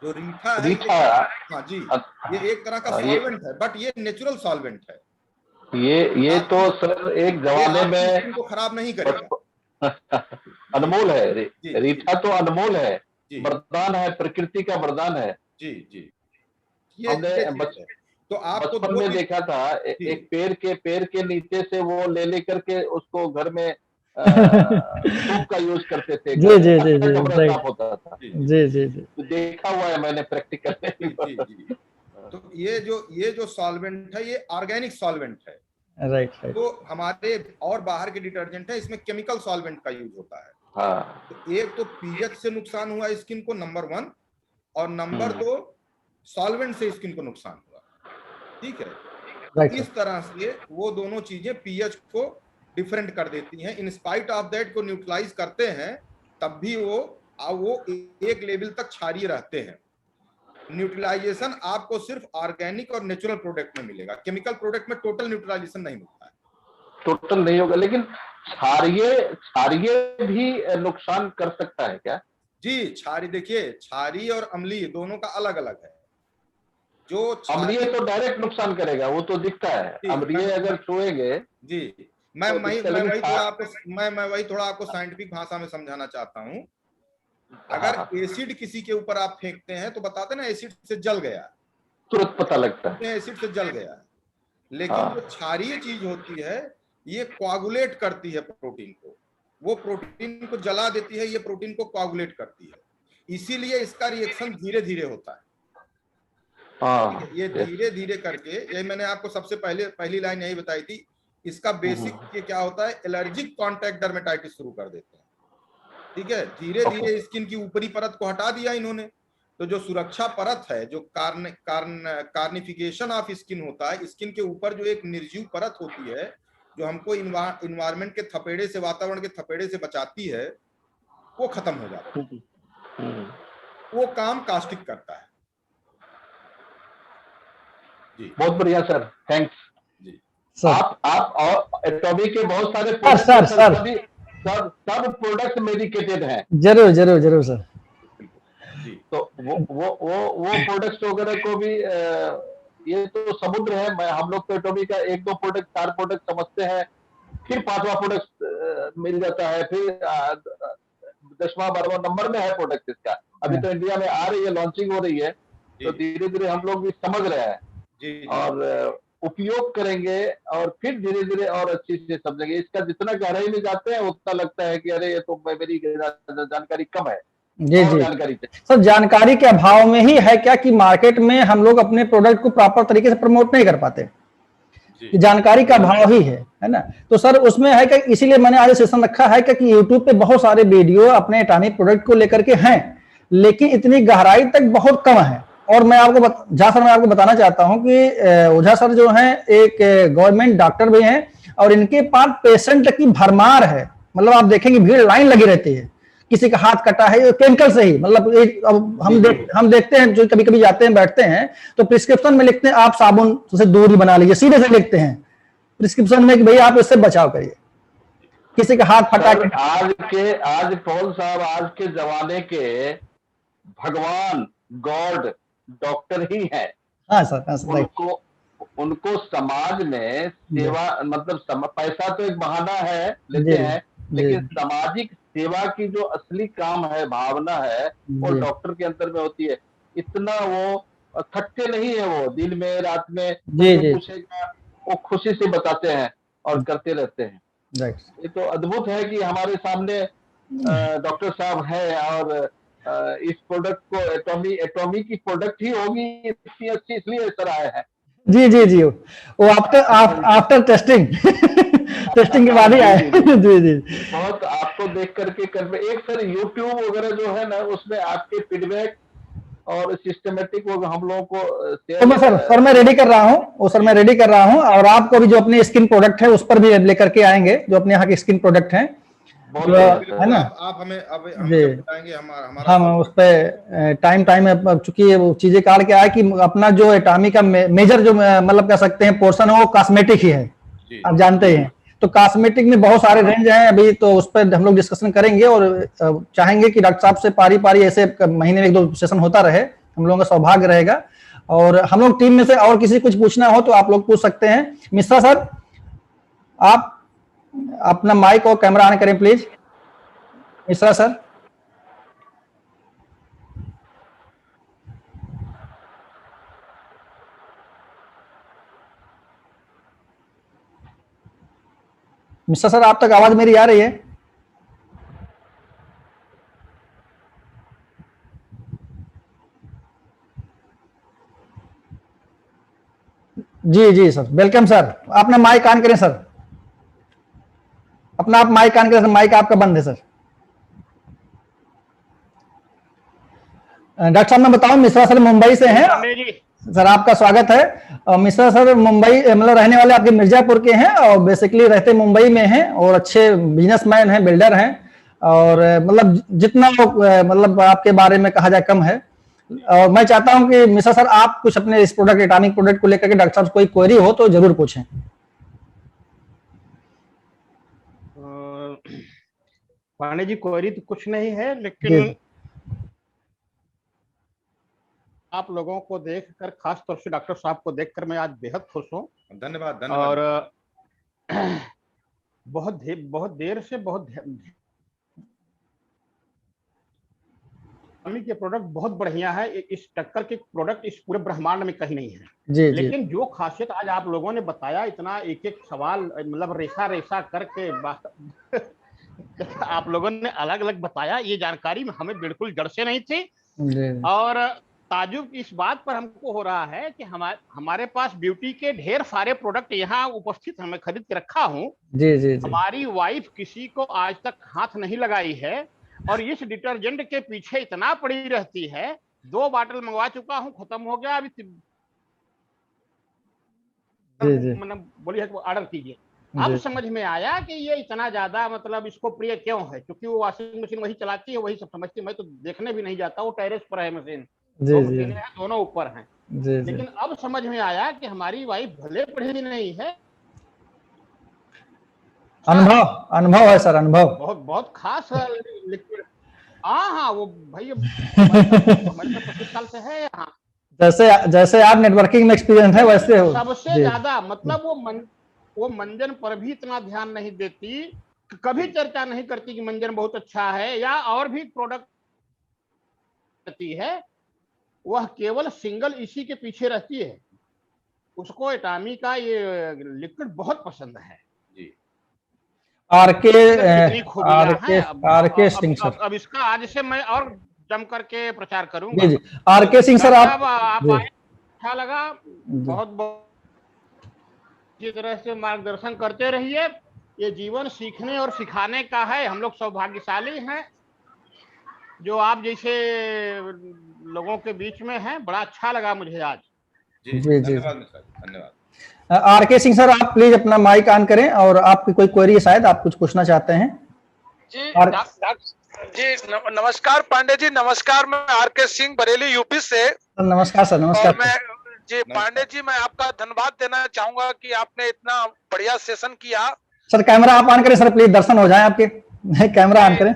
जो रीठा है, हाँ जी, ये एक तरह का सॉल्वेंट है, बट ये नेचुरल सॉल्वेंट है। ये तो सर एक जमाने में को खराब नहीं करेगा। अनमोल है, रीठा तो अनमोल है। वरदान है, प्रकृति का वरदान है। जी जी, हमने चीज है। तो आपको बचपन में देखा था एक पेड़ के नीचे से वो ले करके उसको घर में सोप का यूज करते थे, जी जी जी जी, कमरा साफ होता था। जी जी जी, तो देखा हुआ है मैंने प्रैक्टिकल में। जी जी। तो ये जो सॉल्वेंट है, ये ऑर्गेनिक सॉल्वेंट है। Right right. तो हमारे और बाहर के डिटर्जेंट है, इसमें केमिकल सॉल्वेंट का यूज होता है। हाँ। तो एक तो पीएच से नुकसान हुआ स्किन को, नंबर 1, और नंबर 2 सॉल्वेंट से स्किन को नुकसान हुआ। ठीक है, राइट। इस तरह से वो दोनों चीजें पीएच को डिफरेंट कर देती हैं। इन स्पाइट ऑफ दैट को न्यूट्रलाइज करते हैं, तब भी वो एक लेवल तक क्षारीय रहते हैं। न्यूट्रलाइजेशन आपको सिर्फ ऑर्गेनिक और नेचुरल प्रोडक्ट में मिलेगा, केमिकल प्रोडक्ट में टोटल न्यूट्रलाइजेशन नहीं मिलता है। टोटल नहीं होगा, लेकिन क्षारीय भी नुकसान कर सकता है क्या? जी, क्षारीय देखिए, क्षारीय और अम्लीय दोनों का अलग अलग है। जो अम्लीय तो डायरेक्ट नुकसान करेगा, वो तो दिखता है। अम्लीय अगर छुएंगे जी, मैं वही थोड़ा आपको साइंटिफिक भाषा में समझाना चाहता हूँ। अगर एसिड किसी के ऊपर आप फेंकते हैं तो बताते ना एसिड से जल गया, तुरंत पता लगता है एसिड से जल गया। लेकिन जो क्षारीय चीज होती है, ये कोआगुलेट करती है प्रोटीन को, वो प्रोटीन को जला देती है, ये प्रोटीन को कोआगुलेट करती है। इसीलिए इसका रिएक्शन धीरे धीरे होता है। ये धीरे धीरे करके, ये मैंने आपको सबसे पहली लाइन यही बताई थी। इसका बेसिक ये क्या होता है, एलर्जिक कॉन्टैक्ट डर्मेटाइटिस शुरू कर देते हैं। ठीक है, धीरे धीरे स्किन की ऊपरी परत को हटा दिया इन्होंने, तो जो सुरक्षा परत है, जो कार्निफिकेशन ऑफ स्किन होता है, स्किन के ऊपर जो एक निर्जीव परत होती है जो हमको इन्वायरमेंट के थपेड़े से, वातावरण के थपेड़े से बचाती है, वो खत्म हो जाता है। वो काम कास्टिक करता है। जी, बहुत बढ़िया सर, थैंक्स जी सर। आप और एटॉमी के बहुत सारे सब प्रोडक्ट मेडिकेटेड हैं। जरूर जरूर जरूर सर। जी, तो वो प्रोडक्ट्स वगैरह को भी ये तो समुद्र है। हम लोग तो एटॉमी का 1-2 प्रोडक्ट 4 प्रोडक्ट समझते हैं, फिर 5वां प्रोडक्ट मिल जाता है, फिर 10वां 12वां नंबर में है प्रोडक्ट इसका। अभी तो इंडिया में आ रही है, लॉन्चिंग हो रही है, तो धीरे धीरे हम लोग भी समझ रहे हैं और उपयोग करेंगे, और फिर धीरे धीरे और अच्छी से समझेंगे। इसका जितना गहराई में जाते हैं उतना लगता है कि अरे ये तो मेरी जानकारी कम है। जी जी जानकारी सर, जानकारी के अभाव में ही है क्या कि मार्केट में हम लोग अपने प्रोडक्ट को प्रॉपर तरीके से प्रमोट नहीं कर पाते, जानकारी का अभाव ही है ना। तो सर उसमें है कि इसीलिए मैंने आज सेशन रखा है कि यूट्यूब पे बहुत सारे वीडियो अपने एटॉमिक प्रोडक्ट को लेकर के हैं, लेकिन इतनी गहराई तक बहुत कम है। और मैं आपको बताना चाहता हूं कि ओझा सर जो हैं एक गवर्नमेंट डॉक्टर भी हैं, और इनके पास पेशेंट की भरमार है। मतलब आप देखेंगे भीड़, लाइन लगी रहती है, किसी का हाथ कटा है केमिकल से ही। मतलब अब हम देखते हैं, जो कभी कभी जाते हैं बैठते हैं तो प्रिस्क्रिप्शन में लिखते हैं आप साबुन से दूरी बना लीजिए, सीधे से लिखते हैं प्रिस्क्रिप्शन में कि भाई आप इससे बचाव करिए, किसी का हाथ फटा। आज पॉल साहब, आज के जमाने के भगवान गॉड डॉक्टर ही है। हाँ सर, उनको समाज में सेवा, मतलब पैसा तो एक बहाना है, लेते हैं, लेकिन सामाजिक सेवा की जो असली काम है, भावना है, वो डॉक्टर के अंदर में होती है। इतना वो थकते नहीं है, वो दिन में रात में पूछेगा, वो खुशी से बताते हैं और करते रहते हैं। ये तो अद्भुत है कि हमारे सामने डॉक्टर साहब है, और इस प्रोडक्ट को एटॉमी की प्रोडक्ट ही होगी इतनी अच्छी, इसलिए असर आया है। जी वो आफ्टर टेस्टिंग टेस्टिंग के बाद ही आए। जी बहुत आपको देख करके एक सर यूट्यूब वगैरह जो है ना, उसमें आपके फीडबैक और सिस्टमेटिक वो हम लोगों को तो मैं रेडी कर रहा हूँ, और आपको भी जो अपने स्किन प्रोडक्ट है उस पर भी लेकर के आएंगे, जो अपने यहाँ के स्किन प्रोडक्ट हैं, है ना। आप हमें बताएंगे, हम उस पर टाइम में, चूंकि वो चीजें काट के आए कि अपना जो एटॉमी का मेजर जो मतलब कह सकते हैं पोर्शन है, वो कॉस्मेटिक ही है, आप जानते ही हैं। तो कॉस्मेटिक में बहुत सारे रेंज हैं अभी, तो उस पर हम लोग डिस्कशन करेंगे, और चाहेंगे कि डॉक्टर साहब से पारी ऐसे महीने में 1-2 सेशन होता रहे, हम लोगों का सौभाग्य रहेगा। और हम लोग टीम में से और किसी कुछ पूछना हो तो आप लोग पूछ सकते हैं। मिश्रा सर, आप अपना माइक और कैमरा ऑन करें please. Mishra sir. Mister sir, आप तक आवाज मेरी आ रही है? जी जी सर, वेलकम सर। आपने माइक ऑन करें सर, अपना आप माइक ऑन करें सर, माइक आपका बंद है सर। डॉक्टर साहब मैं बताऊं, मिश्रा सर मुंबई से हैं सर, आपका स्वागत है। मिश्रा सर मुंबई मतलब रहने वाले आपके मिर्जापुर के हैं और बेसिकली रहते मुंबई में हैं और अच्छे बिजनेसमैन हैं, बिल्डर हैं और मतलब जितना मतलब आपके बारे में कहा जाए कम है। और मैं चाहता हूं कि मिश्रा सर आप कुछ अपने इस प्रोडक्ट, एटॉमिक प्रोडक्ट को लेकर के डॉक्टर साहब कोई क्वेरी हो तो जरूर पूछें। पांडे जी, क्वेरी तो कुछ नहीं है, जी लेकिन आप लोगों को देखकर, खास तौर से डॉक्टर साहब को देखकर मैं आज बेहद खुश हूँ। धन्यवाद और धन्यवाद। बहुत देर से के प्रोडक्ट बहुत बढ़िया है। इस टक्कर के प्रोडक्ट इस पूरे ब्रह्मांड में कहीं नहीं है। जी जी लेकिन जो खासियत आज आप लोगों ने बताया, इतना एक एक सवाल मतलब रेखा रेखा करके आप लोगों ने अलग अलग बताया, ये जानकारी हमें बिल्कुल जड़ से नहीं थी। जी और ताजुब इस बात पर हमको हो रहा है कि हमारे पास ब्यूटी के ढेर सारे प्रोडक्ट यहाँ उपस्थित हमें खरीद के रखा हूँ। जी जी जी हमारी वाइफ किसी को आज तक हाथ नहीं लगाई है और इस डिटर्जेंट के पीछे इतना पड़ी रहती है। 2 बॉटल मंगवा चुका हूँ, खत्म हो गया, अभी जी मतलब बोली है कि ऑर्डर कीजिए। अब जी समझ में आया कि ये इतना ज्यादा मतलब इसको प्रिय क्यों है, क्योंकि वो वॉशिंग मशीन वही चलाती है, वही सब समझती है। मैं तो देखने भी नहीं जाता, वो टेरेस पर है मशीन, जी 2 जी मशीनें हैं, दोनों ऊपर हैं। जी जी लेकिन अब समझ में आया कि हमारी वाइफ भले पढ़ी नहीं है, अनुभव अनुभव है सर, अनुभव। बहुत बहुत खास लिक्विड। हाँ हाँ, वो भाई हमारे तो 25 साल से है यहाँ। जैसे जैसे आप नेटवर्किंग में एक्सपीरियंस है वैसे हो। सबसे जी ज्यादा मतलब वो मंजन पर भी इतना ध्यान नहीं देती, कभी चर्चा नहीं करती कि मंजन बहुत अच्छा है या और भी प्रोडक्ट करती है। वह केवल सिंगल इसी के पीछे रहती है। उसको एटामी का ये लिक्विड बहुत पसंद है। जी आर के कितनी खूबियां हैं। आर के सिंह सर। अब इसका आज से मैं और जम करके प्रचार जी करूंगा। जी आर तो के सिंह सर डॉक्टर आप। साहब, आप जी आए, अच्छा लगा। जी बहुत बहुत इसी तरह से मार्गदर्शन करते रहिए। ये जीवन सीखने और सिखाने का है। हम लोग सौभाग्यशाली हैं जो आप जैसे लोगों के बीच में हैं। बड़ा अच्छा लगा मुझे आज। जी जी जी धन्यवाद मिश्रा जी, धन्यवाद। आर के सिंह सर आप प्लीज अपना माइक ऑन करें और आपकी कोई क्वेरी है, शायद आप कुछ पूछना चाहते हैं। जी और जी नमस्कार पांडे जी, नमस्कार। मैं आर के सिंह, बरेली, यूपी से। नमस्कार सर, और नमस्कार मैं सर। जी पांडे जी, मैं आपका धन्यवाद देना चाहूंगा कि आपने इतना बढ़िया सेशन किया। सर कैमरा आप ऑन करें सर, प्लीज दर्शन हो जाए आपके। कैमरा ऑन करें।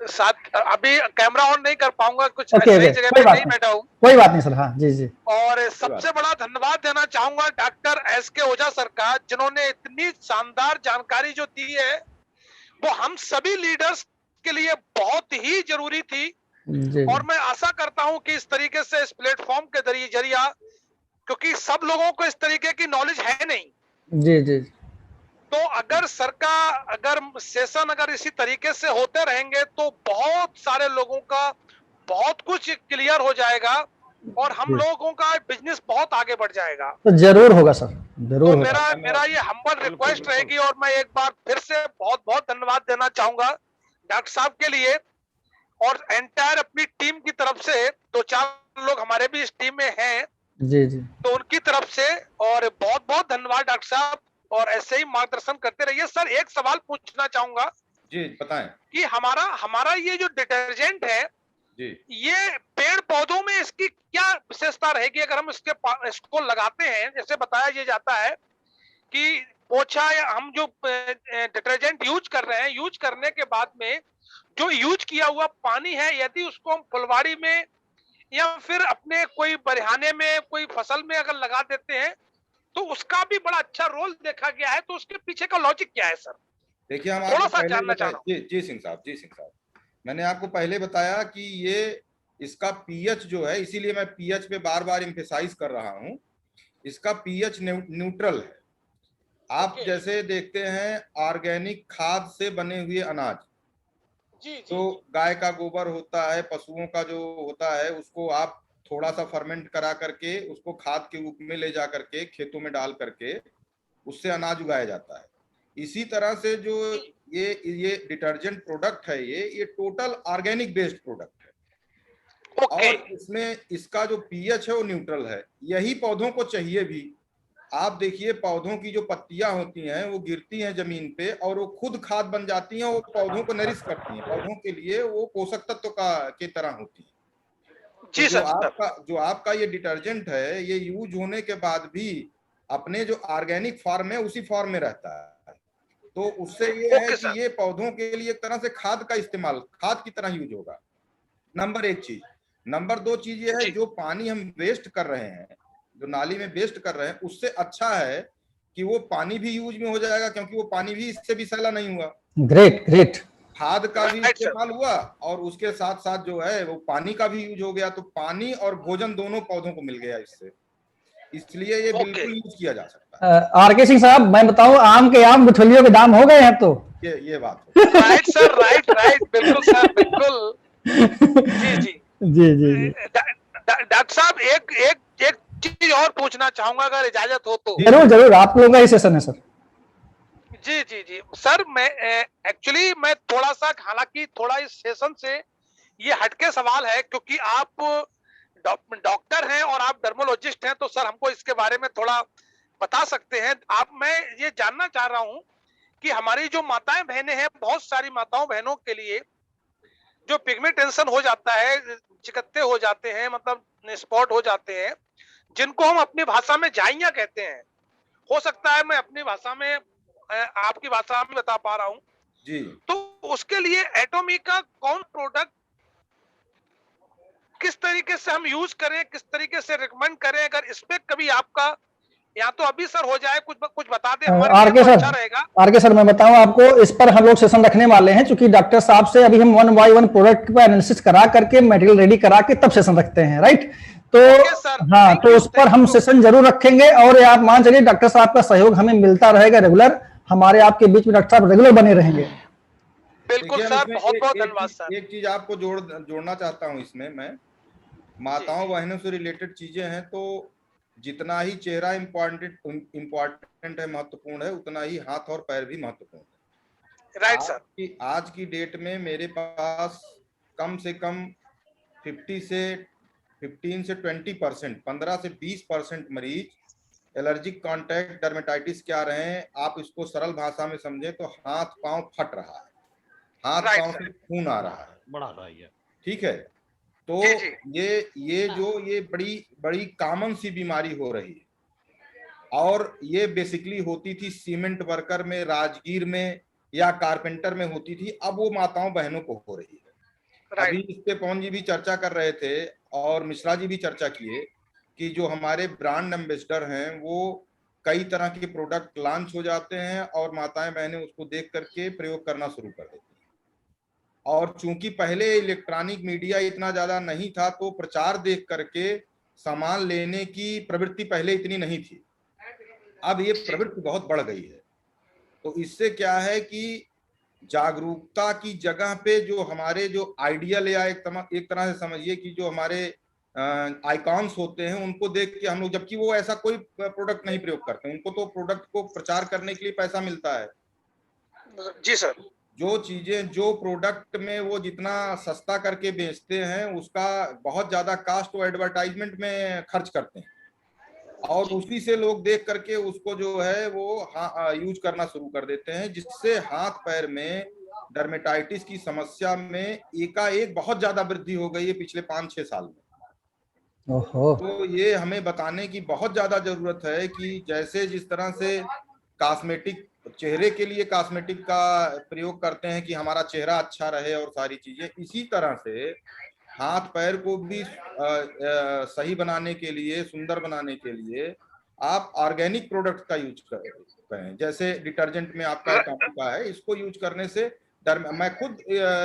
साथ अभी कैमरा ऑन नहीं कर पाऊंगा, कुछ ओके सही ओके, जगह कोई पे बात नहीं नहीं, बैठा हूँ। कोई बात नहीं सर। हाँ जी जी और सबसे बड़ा धन्यवाद देना चाहूंगा डॉक्टर एसके ओझा सर का, जिन्होंने इतनी शानदार जानकारी जो दी है, वो हम सभी लीडर्स के लिए बहुत ही जरूरी थी। जी और मैं आशा करता हूं कि इस तरीके से इस प्लेटफॉर्म के जरिया, क्योंकि सब लोगों को इस तरीके की नॉलेज है नहीं, जी जी तो अगर अगर सेशन अगर इसी तरीके से होते रहेंगे तो बहुत सारे लोगों का बहुत कुछ क्लियर हो जाएगा और हम जी। लोगों का बिजनेस बहुत आगे बढ़ जाएगा। तो जरूर होगा सर, जरूर तो होगा। मेरा ये हम्बल रिक्वेस्ट रहेगी और मैं एक बार फिर से बहुत बहुत धन्यवाद देना चाहूंगा डॉक्टर साहब के लिए और एंटायर अपनी टीम की तरफ से। 2-4 लोग हमारे भी इस टीम में हैं, जी जी तो उनकी तरफ से और बहुत बहुत धन्यवाद डॉक्टर साहब, और ऐसे ही मार्गदर्शन करते रहिए। सर एक सवाल पूछना चाहूंगा जी बताएं। कि हमारा ये जो डिटर्जेंट है, जी ये पेड़ पौधों में इसकी क्या विशेषता रहेगी अगर हम इसको लगाते हैं? जैसे बताया ये जाता है कि पोछा या हम जो डिटर्जेंट यूज कर रहे हैं, यूज करने के बाद में जो यूज किया हुआ पानी है, यदि उसको हम फुलवाड़ी में या फिर अपने कोई बरहाने में कोई फसल में अगर लगा देते हैं तो उसका भी बड़ा अच्छा रोल देखा गया है। तो उसके पीछे का लॉजिक क्या है सर? देखिए, हम थोड़ा आपको सा पहले जानना बताया। चाह रहा जी सिंह साहब, मैंने आपको पहले बताया कि ये इसका पीएच जो है, इसीलिए मैं पीएच पे बार बार एम्फेसाइज कर रहा हूं, इसका पीएच न्यूट्रल है। आप ओके। जैसे देखते हैं ऑर्गेनिक खाद से बने हुए अनाज, जी जी तो गाय का गोबर होता है, पशुओं का जो होता है, उसको आप थोड़ा सा फर्मेंट करा करके उसको खाद के रूप में ले जा करके खेतों में डाल करके उससे अनाज उगाया जाता है। इसी तरह से जो जी। ये डिटर्जेंट प्रोडक्ट है, ये टोटल ऑर्गेनिक बेस्ड प्रोडक्ट है। ओके। और इसमें इसका जो पीएच है वो न्यूट्रल है। यही पौधों को चाहिए भी। आप देखिए पौधों की जो पत्तियां होती हैं वो गिरती हैं जमीन पे और वो खुद खाद बन जाती हैं, वो पौधों को नरिश करती हैं, पौधों के लिए वो पोषक तत्व का के तरह होती हैं। तो जी सर। जो आपका ये डिटर्जेंट है, ये यूज होने के बाद भी अपने जो ऑर्गेनिक फॉर्म है उसी फॉर्म में रहता है। तो उससे ये है ओके कि सर। ये पौधों के लिए एक तरह से खाद का इस्तेमाल, खाद की तरह यूज होगा। नंबर एक चीज। नंबर दो चीज ये है, जी। जो पानी हम वेस्ट कर रहे हैं, जो नाली में वेस्ट कर रहे हैं, उससे अच्छा है कि वो पानी भी यूज में हो जाएगा, क्योंकि वो पानी भी इससे भी सैला नहीं हुआ। Great great. खाद का भी राइट सर। इस्तेमाल हुआ और उसके साथ साथ जो है वो पानी का भी यूज हो गया। तो पानी और भोजन दोनों पौधों को मिल गया इससे, इसलिए ये ओके। बिल्कुल यूज किया जा सकता है। आरके सिंह साहब, मैं बताऊं, आम के आम गुठलियों के दाम हो गए हैं तो। ये बात हो। राइट सर, राइट राइट, बिल्कुल सर, बिल्कुल। जी जी। जी जी जी। डॉक्टर साहब, एक एक एक चीज और पूछना चाहूंगा अगर इजाजत हो तो। जरूर जरूर, आप लोगों का ही सेशन है सर। जी जी जी सर, मैं एक्चुअली मैं थोड़ा सा, हालांकि थोड़ा इस सेशन से ये हटके सवाल है, क्योंकि आप डॉक्टर हैं और आप डर्मोलॉजिस्ट हैं, तो सर हमको इसके बारे में थोड़ा बता सकते हैं आप? मैं ये जानना चाह रहा हूं कि हमारी जो माताएं बहनें हैं, बहुत सारी माताओं बहनों के लिए जो पिगमेंटेशन हो जाता है, चिकत्ते हो जाते हैं, मतलब स्पॉट हो जाते हैं, जिनको हम अपनी भाषा में झाइयां कहते हैं। हो सकता है मैं अपनी भाषा में आपकी भाषा में बता पा रहा हूं। जी। तो उसके लिए एटॉमी का कौन प्रोडक्ट किस तरीके से हम यूज करें, किस तरीके से रिकमेंड करें? अगर इस पे कभी आपका, या तो अभी सर हो जाए, कुछ बता दें हमारे लिए आरके तो सर, अच्छा रहेगा। आरके सर, मैं बताऊं आपको, इस पर हम लोग सेशन रखने वाले हैं, क्योंकि डॉक्टर साहब से अभी हम 1 बाय 1 प्रोडक्ट का एनालिसिस करा करके मटेरियल रेडी करा के तब सेशन रखते हैं, राइट? तो ओके सर, हाँ, थैंक तो यू, उस पर थैंक हम यू। सेशन जरूर रखेंगे। और आप मान चलिए डॉक्टर साहब का सहयोग हमें मिलता रहेगा रेगुलर। हमारे आपके बीच में डॉक्टर साहब रेगुलर बने रहेंगे। बिल्कुल देखिए हम सर, इसमें बहुत बहुत धन्यवाद सर। एक चीज आपको जोड़ना चाहता हूं इसमें मैं। जी माताओं बहनों से रिलेटेड चीजें हैं, तो जितना ही चेहरा इम्पोर्टेंट है, महत्वपूर्ण है, उतना ही हाथ और पैर भी महत्वपूर्ण है। Right sir. आज की डेट में मेरे पास कम से कम 15 से 20%, 15 से 20% मरीज एलर्जिक कॉन्टैक्ट डर्मेटाइटिस के आ रहे हैं। आप इसको सरल भाषा में समझे तो हाथ पांव फट रहा है, हाथ राइट पांव सर। से खून आ रहा है। बड़ा रही है। ठीक है। तो जी जी। ये बड़ी बड़ी कॉमन सी बीमारी हो रही है, और ये बेसिकली होती थी सीमेंट वर्कर में, राजगीर में या कारपेंटर में होती थी। अब वो माताओं बहनों को हो रही है। अभी राइट। इस पे पवन जी भी चर्चा कर रहे थे और मिश्रा जी भी चर्चा किए कि जो हमारे ब्रांड एम्बेसडर हैं वो कई तरह के प्रोडक्ट लॉन्च हो जाते हैं और माताएं बहनें उसको देख करके प्रयोग करना शुरू कर देती हैं। और चूंकि पहले इलेक्ट्रॉनिक मीडिया इतना ज्यादा नहीं था, तो प्रचार देख करके सामान लेने की प्रवृत्ति पहले इतनी नहीं थी। अब ये प्रवृत्ति बहुत बढ़ गई है। तो इससे क्या है कि जागरूकता की जगह पे जो हमारे जो आइडियल, या एक तरह से समझिए कि जो हमारे आइकॉन्स होते हैं, उनको देख के हम लोग, जबकि वो ऐसा कोई प्रोडक्ट नहीं प्रयोग करते, उनको तो प्रोडक्ट को प्रचार करने के लिए पैसा मिलता है। जी सर। जो चीजें, जो प्रोडक्ट में वो जितना सस्ता करके बेचते हैं, उसका बहुत ज्यादा कास्ट वो एडवर्टाइजमेंट में खर्च करते हैं, और उसी से लोग देख करके उसको जो है वो यूज करना शुरू कर देते हैं, जिससे हाथ पैर में डर्मेटाइटिस की समस्या में एकाएक बहुत ज्यादा वृद्धि हो गई है पिछले 5-6 साल में। ओहो। तो ये हमें बताने की बहुत ज्यादा जरूरत है कि जैसे जिस तरह से कॉस्मेटिक, चेहरे के लिए कॉस्मेटिक का प्रयोग करते हैं कि हमारा चेहरा अच्छा रहे और सारी चीजें, इसी तरह से हाथ पैर को भी सही बनाने के लिए, सुंदर बनाने के लिए आप ऑर्गेनिक प्रोडक्ट का यूज करें। जैसे डिटर्जेंट में आपका एटॉमिक का है, इसको यूज करने से मैं खुद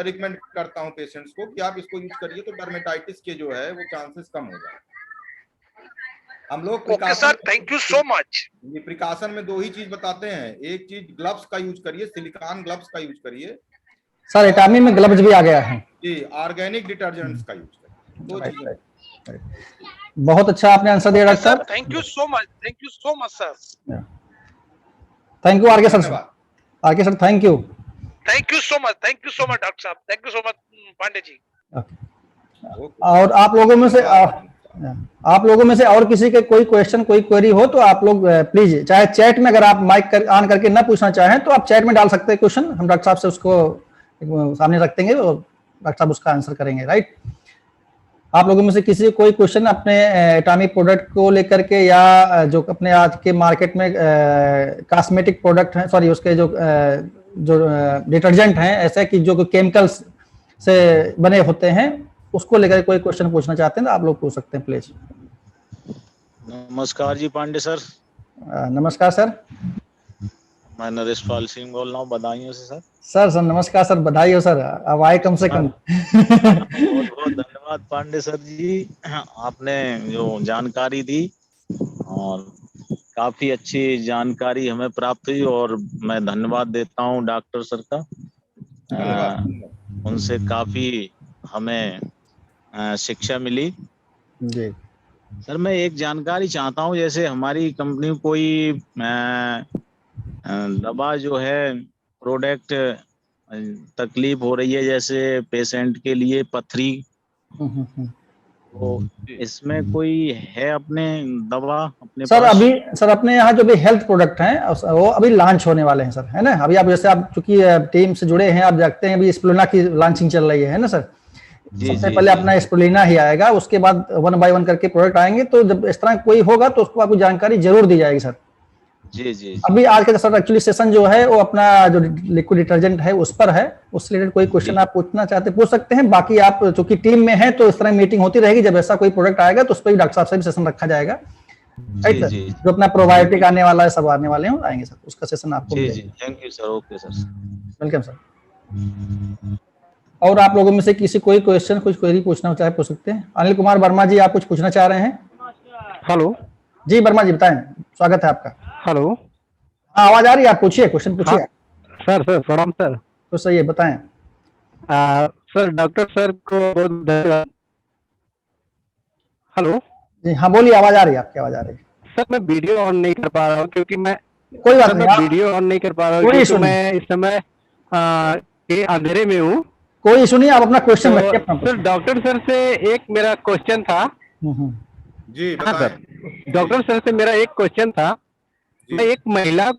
रिकमेंड करता हूं पेशेंट्स को कि आप इसको यूज करिए, तो डर्मेटाइटिस के जो है वो चांसेस कम हो जाए। हम लोग okay sir, thank you so much. ये प्रिकॉशन में 2 ही चीज बताते हैं, एक चीज ग्लव्स का यूज करिए, सिलिकॉन ग्लव्स का यूज करिए, सर एटामी में ग्लव्स भी आ गया है जी, ऑर्गेनिक डिटर्जेंट्स का यूज करिए, 2 चीजें। बहुत अच्छा आपने आंसर दिया डॉक्टर साहब, thank you so much sir. Thank you R K sir, धन्यवाद। R K sir thank you. Thank you so much doctor साहब, थैंक यू सो मच पांडे जी। और आप लोगों में से और किसी के कोई क्वेश्चन कोई क्वेरी हो तो आप लोग प्लीज चाहे चैट में, अगर आप माइक ऑन करके ना पूछना चाहें तो आप चैट में डाल सकते हैं क्वेश्चन, हम डॉक्टर साहब से उसको सामने रख देंगे और डॉक्टर साहब उसका आंसर करेंगे, राइट। आप लोगों में से किसी को कोई क्वेश्चन अपने एटॉमिक प्रोडक्ट को लेकर के या जो अपने आज के मार्केट में कॉस्मेटिक प्रोडक्ट हैं, सॉरी उसके जो डिटर्जेंट हैं ऐसे कि जो केमिकल्स से बने होते हैं, उसको लेकर कोई क्वेश्चन पूछना चाहते हैं तो आप लोग पूछ सकते हैं प्लीज। नमस्कार जी पांडे सर। नमस्कार सर, मैं नरेश पाल सिंह बोल रहा हूँ बदायूं से सर। सर नमस्कार सर, बधाई हो सर, अब आए कम से कम। बहुत बहुत धन्यवाद पांडे सर जी, आपने जो जानकारी दी और काफी अच्छी जानकारी हमें प्राप्त हुई और मैं धन्यवाद देता हूँ डॉक्टर सर का। उनसे काफी हमें शिक्षा मिली जी सर। मैं एक जानकारी चाहता हूँ, जैसे हमारी कंपनी कोई दवा जो है प्रोडक्ट तकलीफ हो रही है, जैसे पेशेंट के लिए पथरी, तो इसमें कोई है अपने दवा अपने सर पास? अभी सर अपने यहाँ जो भी हेल्थ प्रोडक्ट हैं वो अभी लॉन्च होने वाले हैं सर, है ना। अभी आप जैसे आप चूंकि टीम से जुड़े हैं, आप देखते हैं अभी स्प्रुलिना की लॉन्चिंग चल रही है ना सर। सबसे पहले अपना स्प्रुलिना ही आएगा, उसके बाद 1 बाय 1 करके प्रोडक्ट आएंगे, तो जब इस तरह कोई होगा तो उसको आपको जानकारी जरूर दी जाएगी सर। जी। अभी आज का सर एक्चुअली सेशन जो है वो अपना जो लिक्विड डिटर्जेंट है उस पर है, उससे रिलेटेड कोई क्वेश्चन आप पूछना चाहते पूछ सकते हैं। बाकी आप चूंकि टीम में हैं तो इस तरह मीटिंग होती रहेगी, जब ऐसा कोई प्रोडक्ट आएगा तो उस पर भी डॉक्टर साहब से भी सेशन रखा जाएगा, राइट सर। जो अपना प्रोबायोटिक आने वाला है, सब आने वाले हैं, आएंगे सर, उसका सेशन आपको मिलेगा। Thank you sir. Okay sir, welcome sir. और आप लोगों में से किसी कोई क्वेश्चन कुछ क्वेरी पूछना चाहे पूछ सकते हैं। अनिल कुमार वर्मा जी, आप कुछ पूछना चाह रहे हैं? हेलो जी वर्मा जी बताएं, स्वागत है आपका। हेलो, हाँ आवाज आ रही है, आप पूछिए, क्वेश्चन पूछिए। सर प्रणाम सर। तो सही है, बताएं। सर डॉक्टर सर को बहुत धन्यवाद। हेलो जी हाँ बोलिए, आवाज आ रही है, आपकी आवाज आ रही है। सर मैं वीडियो ऑन नहीं कर पा रहा हूँ क्योंकि मैं कोई बात नहीं, वीडियो ऑन नहीं कर पा रहा हूँ क्योंकि मैं इस समय के अंधेरे में हूँ। कोई इशू नहीं, आप अपना क्वेश्चन रखिए अपना। सर डॉक्टर सर से एक मेरा क्वेश्चन था। जी हाँ सर, डॉक्टर सर से मेरा एक क्वेश्चन था। मैं एक महिला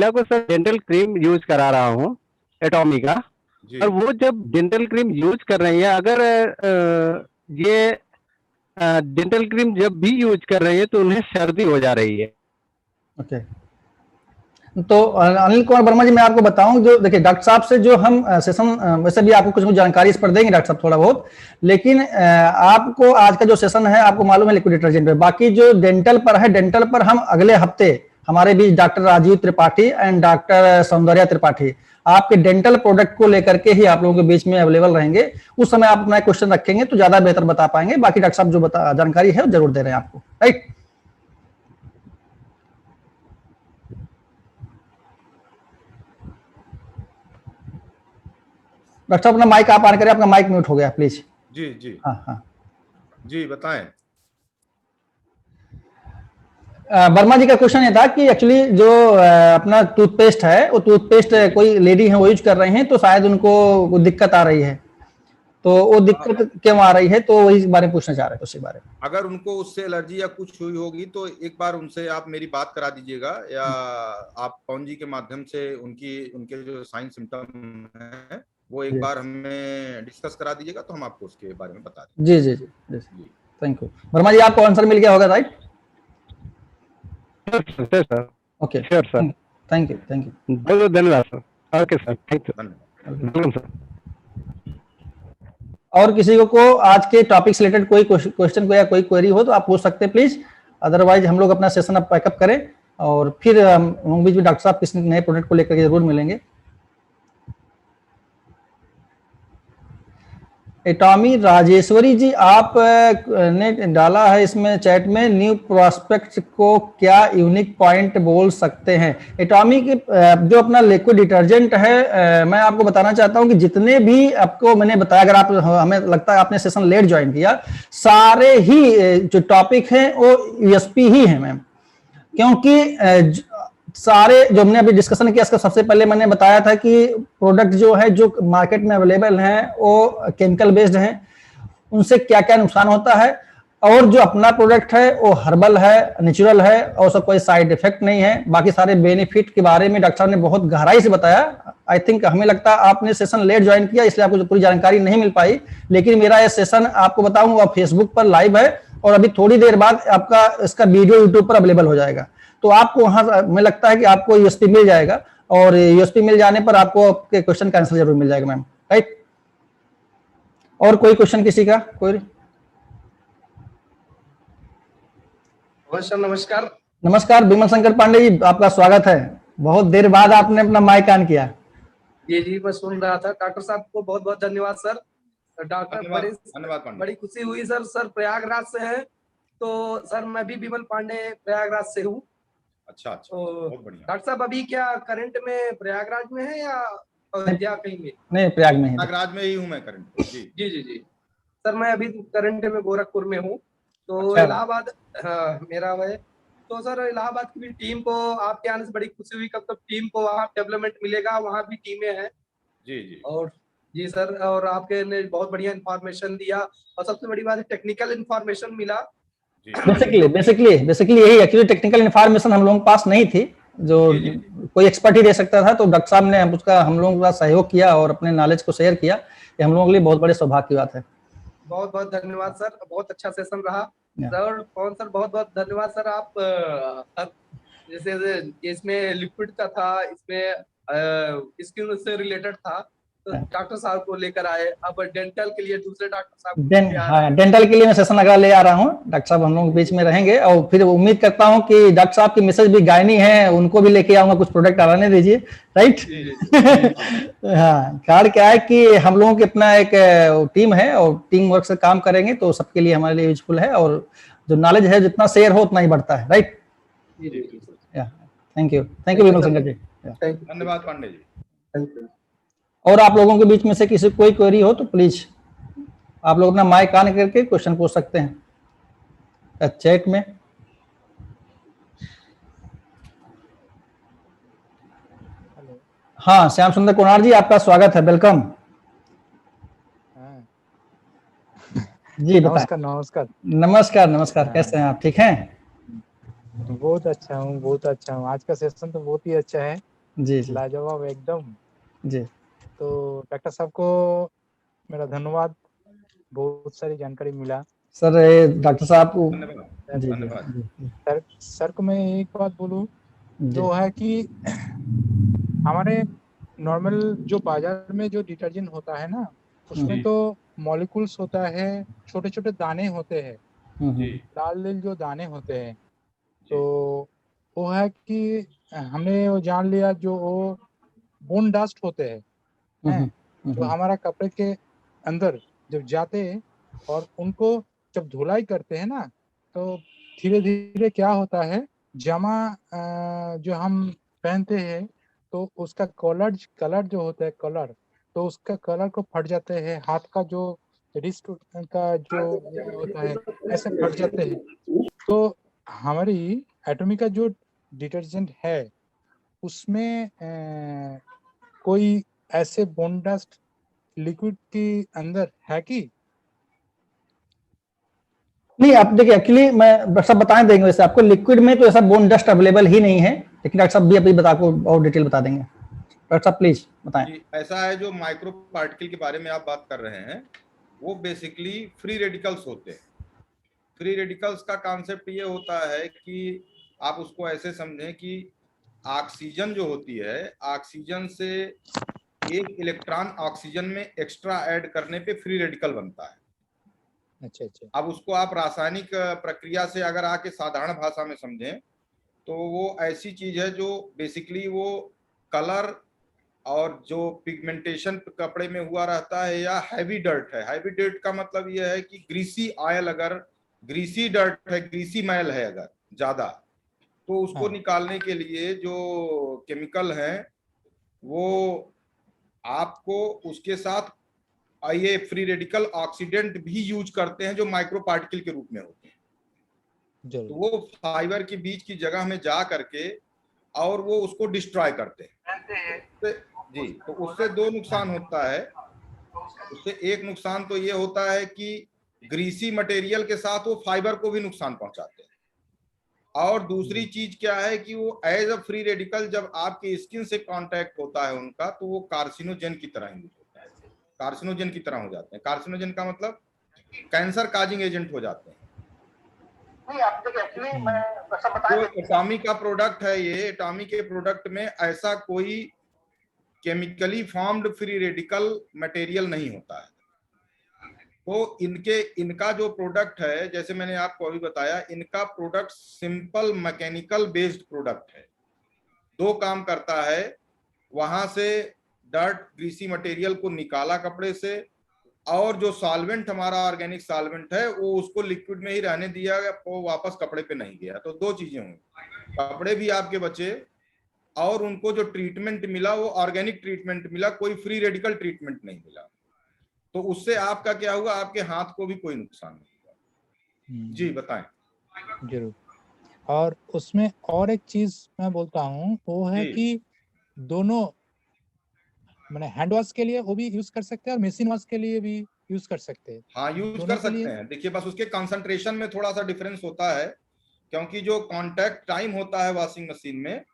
को सर डेंटल क्रीम यूज करा रहा हूँ एटॉमी का, और वो जब डेंटल क्रीम यूज कर रही है, अगर ये डेंटल क्रीम जब भी यूज कर रही है तो उन्हें सर्दी हो जा रही है। ओके, तो अनिल कुमार वर्मा जी मैं आपको बताऊं, जो देखिए डॉक्टर साहब से जो हम सेशन, वैसे भी आपको कुछ जानकारी इस पर देंगे डॉक्टर साहब थोड़ा बहुत, लेकिन आपको आज का जो सेशन है आपको मालूम है लिक्विड डिटर्जेंट पे, बाकी जो डेंटल पर है, डेंटल पर हम अगले हफ्ते हमारे बीच doctor Rajiv Tripathi and doctor Soundarya Tripathi आपके डेंटल प्रोडक्ट को लेकर के ही आप लोगों के बीच में अवेलेबल रहेंगे। उस समय आप अपना क्वेश्चन रखेंगे तो ज्यादा बेहतर बता पाएंगे। बाकी डॉक्टर साहब जो जानकारी है वो जरूर दे रहे हैं आपको, राइट। डॉक्टर साहब अपना माइक आप ऑन करें, आपका माइक म्यूट हो गया प्लीज। जी हाँ जी बताएं। वर्मा जी का क्वेश्चन ये था कि एक्चुअली जो अपना टूथपेस्ट है, वो टूथपेस्ट कोई लेडी है वो यूज कर रहे हैं, तो शायद उनको दिक्कत आ रही है, तो वो दिक्कत क्यों आ रही है, तो वही बारे में पूछना चाह रहे थे, उसी बारे में। अगर उनको उससे एलर्जी या कुछ हुई होगी तो एक बार उनसे आप मेरी बात करा दीजिएगा, या आप पवन जी के माध्यम से उनके जो साइन सिम्टम है वो एक बार हमें डिस्कस करा दीजिएगा, तो हम आपको उसके बारे में बता देंगे। जी थैंक यू वर्मा जी, आपको आंसर मिल गया होगा, right? Sir okay sure sir, thank you बहुत धन्यवाद sir. Okay sir, thank you, welcome sir. और किसी को आज के टॉपिक से रिलेटेड कोई क्वेश्चन को या कोई क्वेरी हो तो आप पूछ सकते हैं प्लीज, अदरवाइज हम लोग अपना सेशन अब पैकअप करें और फिर हम बीच में डॉक्टर साहब किसी नए प्रोडक्ट को लेकर जरूर मिलेंगे। एटॉमी राजेश्वरी जी, आप ने डाला है इसमें चैट में, न्यू प्रोस्पेक्ट को क्या यूनिक पॉइंट बोल सकते हैं। एटॉमी की जो अपना लिक्विड डिटर्जेंट है, मैं आपको बताना चाहता हूं कि जितने भी आपको मैंने बताया, अगर आप, हमें लगता है आपने सेशन लेट ज्वाइन किया, सारे ही जो टॉपिक हैं वो यूएसपी ही है मैम, क्योंकि सारे जो हमने अभी डिस्कशन किया, इसका सबसे पहले मैंने बताया था कि प्रोडक्ट जो है जो मार्केट में अवेलेबल हैं वो केमिकल बेस्ड हैं, उनसे क्या क्या नुकसान होता है, और जो अपना प्रोडक्ट है वो हर्बल है, नेचुरल है, और उसका कोई साइड इफेक्ट नहीं है। बाकी सारे बेनिफिट के बारे में डॉक्टर साहब ने बहुत गहराई से बताया। आई थिंक हमें लगता है आपने सेशन लेट ज्वाइन किया, इसलिए आपको पूरी जानकारी नहीं मिल पाई, लेकिन मेरा ये सेशन आपको बताऊंगा फेसबुक पर लाइव है, और अभी थोड़ी देर बाद आपका इसका वीडियो यूट्यूब पर अवेलेबल हो जाएगा। तो आपको वहां, मुझे लगता है कि आपको यूएसपी मिल जाएगा, और यूएसपी मिल जाने पर आपको आपके क्वेश्चन का आंसर जरूर मिल जाएगा मैम, राइट। और कोई क्वेश्चन किसी का? कोई? नमस्कार। नमस्कार विमल शंकर पांडे जी, आपका स्वागत है। बहुत देर बाद आपने अपना माइक ऑन किया। जी मैं सुन रहा था। डॉक्टर साहब को बहुत बहुत धन्यवाद सर। डॉक्टर बड़ी खुशी हुई सर प्रयागराज से हैं, तो सर मैं भी विमल पांडे प्रयागराज से हूँ। अच्छा, तो बहुत बढ़िया। डॉक्टर साहब अभी क्या करंट में प्रयागराज में है या अयोध्या कहीं में? नहीं, प्रयाग में है। प्रयागराज में ही हूँ मैं करंट। जी सर, मैं अभी करंट में गोरखपुर में हूँ। तो अच्छा। इलाहाबाद, हाँ मेरा है। तो सर इलाहाबाद की भी टीम को आपके आने से बड़ी खुशी हुई। कब तक टीम को वहाँ डेवलपमेंट मिलेगा, वहाँ भी टीमें हैं। जी और जी सर, और आपके ने बहुत बढ़िया इंफॉर्मेशन दिया, और सबसे बड़ी बात है टेक्निकल इंफॉर्मेशन मिला। बेसिकली यही एक्चुअली टेक्निकल इंफॉर्मेशन हम लोगों के पास नहीं थी, जो कोई एक्सपर्ट ही दे सकता था, तो डॉक्टर साहब ने उसका हम लोगों का सहयोग किया और अपने नॉलेज को शेयर किया। ये हम लोगों के लिए बहुत बड़े सौभाग्य की बात है। बहुत बहुत धन्यवाद सर, बहुत अच्छा सेशन रहा सर। कौन सर, बहुत बहुत धन्यवाद सर। आप जैसे इसमें लिक्विड का था, इसमें स्किन से रिलेटेड था, तो डॉक्टर साहब को लेकर आए। अब डेंटल के लिए दूसरे डॉक्टर साहब। हाँ, डेंटल के लिए मैं सेशन लगा ले आ रहा हूँ। डॉक्टर साहब हम लोग बीच में रहेंगे, और फिर उम्मीद करता हूँ कि डॉक्टर साहब की मिसेज भी गायनी है, उनको भी लेके आऊंगा, कुछ प्रोडक्ट आने दीजिए, राइट। हाँ, कारण क्या है कि हम लोगों की अपना एक टीम है, और टीम वर्क से काम करेंगे तो सबके लिए हमारे लिए यूजफुल है, और जो नॉलेज है जितना शेयर हो उतना ही बढ़ता है, राइट। थैंक यू विमल शंकर जी। धन्यवाद पांडे जी। Thank you. और आप लोगों के बीच में से किसी कोई क्वेरी हो तो प्लीज आप लोग अपना माइक ऑन करके क्वेश्चन पूछ सकते हैं चैट में। हाँ, श्याम सुंदर कुमार जी, आपका स्वागत है, वेलकम। जी नमस्कार। नमस्कार नमस्कार नमस्कार, कैसे हैं आप? ठीक हैं? बहुत अच्छा हूँ, बहुत अच्छा हूँ। आज का सेशन तो बहुत ही अच्छा है। जी लाजवाब एकदम। जी। तो डॉक्टर साहब को मेरा धन्यवाद, बहुत सारी जानकारी मिला। सर डॉक्टर साहब को धन्यवाद। सर को मैं एक बात बोलूं, जो है कि हमारे नॉर्मल जो बाजार में जो डिटर्जेंट होता है ना, उसमें तो मॉलिक्यूल्स होता है, छोटे छोटे दाने होते हैं, लाल जो दाने होते हैं। तो वो है कि हमने वो जान लिया जो वो बोन डस्ट होते हैं, जो हमारा कपड़े के अंदर जब जाते हैं और उनको जब धुलाई करते हैं ना, तो धीरे धीरे क्या होता है, जमा जो हम पहनते हैं तो उसका कलर जो होता है कलर, तो उसका कलर को फट जाते हैं। हाथ का जो रिस्ट का जो होता है ऐसे फट जाते हैं। तो हमारी एटॉमी का जो डिटर्जेंट है उसमें कोई ऐसे बोन डस्ट लिक्विड के अंदर है कि नहीं? आप देखिए, एक्चुअली मैं सब बताएं देंगे, वैसे आपको लिक्विड में तो ऐसा बोन डस्ट अवेलेबल ही नहीं है, लेकिन डॉक्टर साहब भी अभी को और डिटेल बता देंगे। डॉक्टर साहब प्लीज बताएं। ऐसा है, जो माइक्रो पार्टिकल के बारे में आप बात कर रहे हैं, वो बेसिकली फ्री रेडिकल्स होते हैं। फ्री रेडिकल्स का कॉन्सेप्ट ये होता है कि आप उसको ऐसे समझें कि ऑक्सीजन जो होती है, ऑक्सीजन से एक इलेक्ट्रॉन ऑक्सीजन में एक्स्ट्रा ऐड करने पे फ्री रेडिकल बनता है। अच्छा अच्छा। अब उसको आप रासायनिक प्रक्रिया से अगर आके साधारण भाषा में समझें, तो वो ऐसी चीज है जो बेसिकली वो कलर और जो पिगमेंटेशन कपड़े में हुआ रहता है, या हैवी डर्ट है। हैवी डर्ट का मतलब यह है कि ग्रीसी ऑयल, अगर ग्रीसी डर्ट है, ग्रीसी मैल है अगर ज्यादा, तो उसको निकालने के लिए जो केमिकल है वो आपको उसके साथ ये फ्री रेडिकल ऑक्सीडेंट भी यूज करते हैं जो माइक्रो पार्टिकल के रूप में होते हैं। तो वो फाइबर के बीच की जगह में जा करके और वो उसको डिस्ट्रॉय करते हैं जी। तो उससे दो नुकसान होता है। उससे एक नुकसान तो ये होता है कि ग्रीसी मटेरियल के साथ वो फाइबर को भी नुकसान पहुंचाते हैं, और दूसरी चीज क्या है कि वो एज अ फ्री रेडिकल जब आपकी स्किन से कांटेक्ट होता है उनका, तो वो कार्सिनोजन की तरह यूज होता है, कार्सिनोजन की तरह हो जाते हैं। कार्सिनोजन का मतलब कैंसर काजिंग एजेंट हो जाते हैं। तो एटॉमी का प्रोडक्ट है ये। एटॉमी के प्रोडक्ट में ऐसा कोई chemically formed free radical material नहीं होता है। तो इनका जो प्रोडक्ट है, जैसे मैंने आपको अभी बताया, इनका product simple mechanical based product है। दो काम करता है, वहां से डर्ट ग्रीसी मटेरियल को निकाला कपड़े से, और जो सॉल्वेंट हमारा ऑर्गेनिक सॉल्वेंट है वो उसको लिक्विड में ही रहने दिया गया, वो वापस कपड़े पे नहीं गया। तो दो चीजें हुई, कपड़े भी आपके बचे और उनको जो ट्रीटमेंट मिला वो ऑर्गेनिक ट्रीटमेंट मिला, कोई फ्री रेडिकल ट्रीटमेंट नहीं मिला। तो उससे आपका क्या हुआ, आपके हाथ को भी कोई नुकसान नहीं हुआ। जी बताएं। जरूर। और उसमें और एक चीज मैं बोलता हूँ, वो है कि दोनों मैंने हैंड वॉश के लिए वो भी यूज कर सकते हैं और मशीन वॉश के लिए भी यूज कर सकते हैं। हाँ, यूज कर सकते हैं। देखिए, बस उसके कंसंट्रेशन में थोड़ा सा डिफरेंस होता है, क्योंकि जो कांटेक्ट टाइम होता है वॉशिंग मशीन में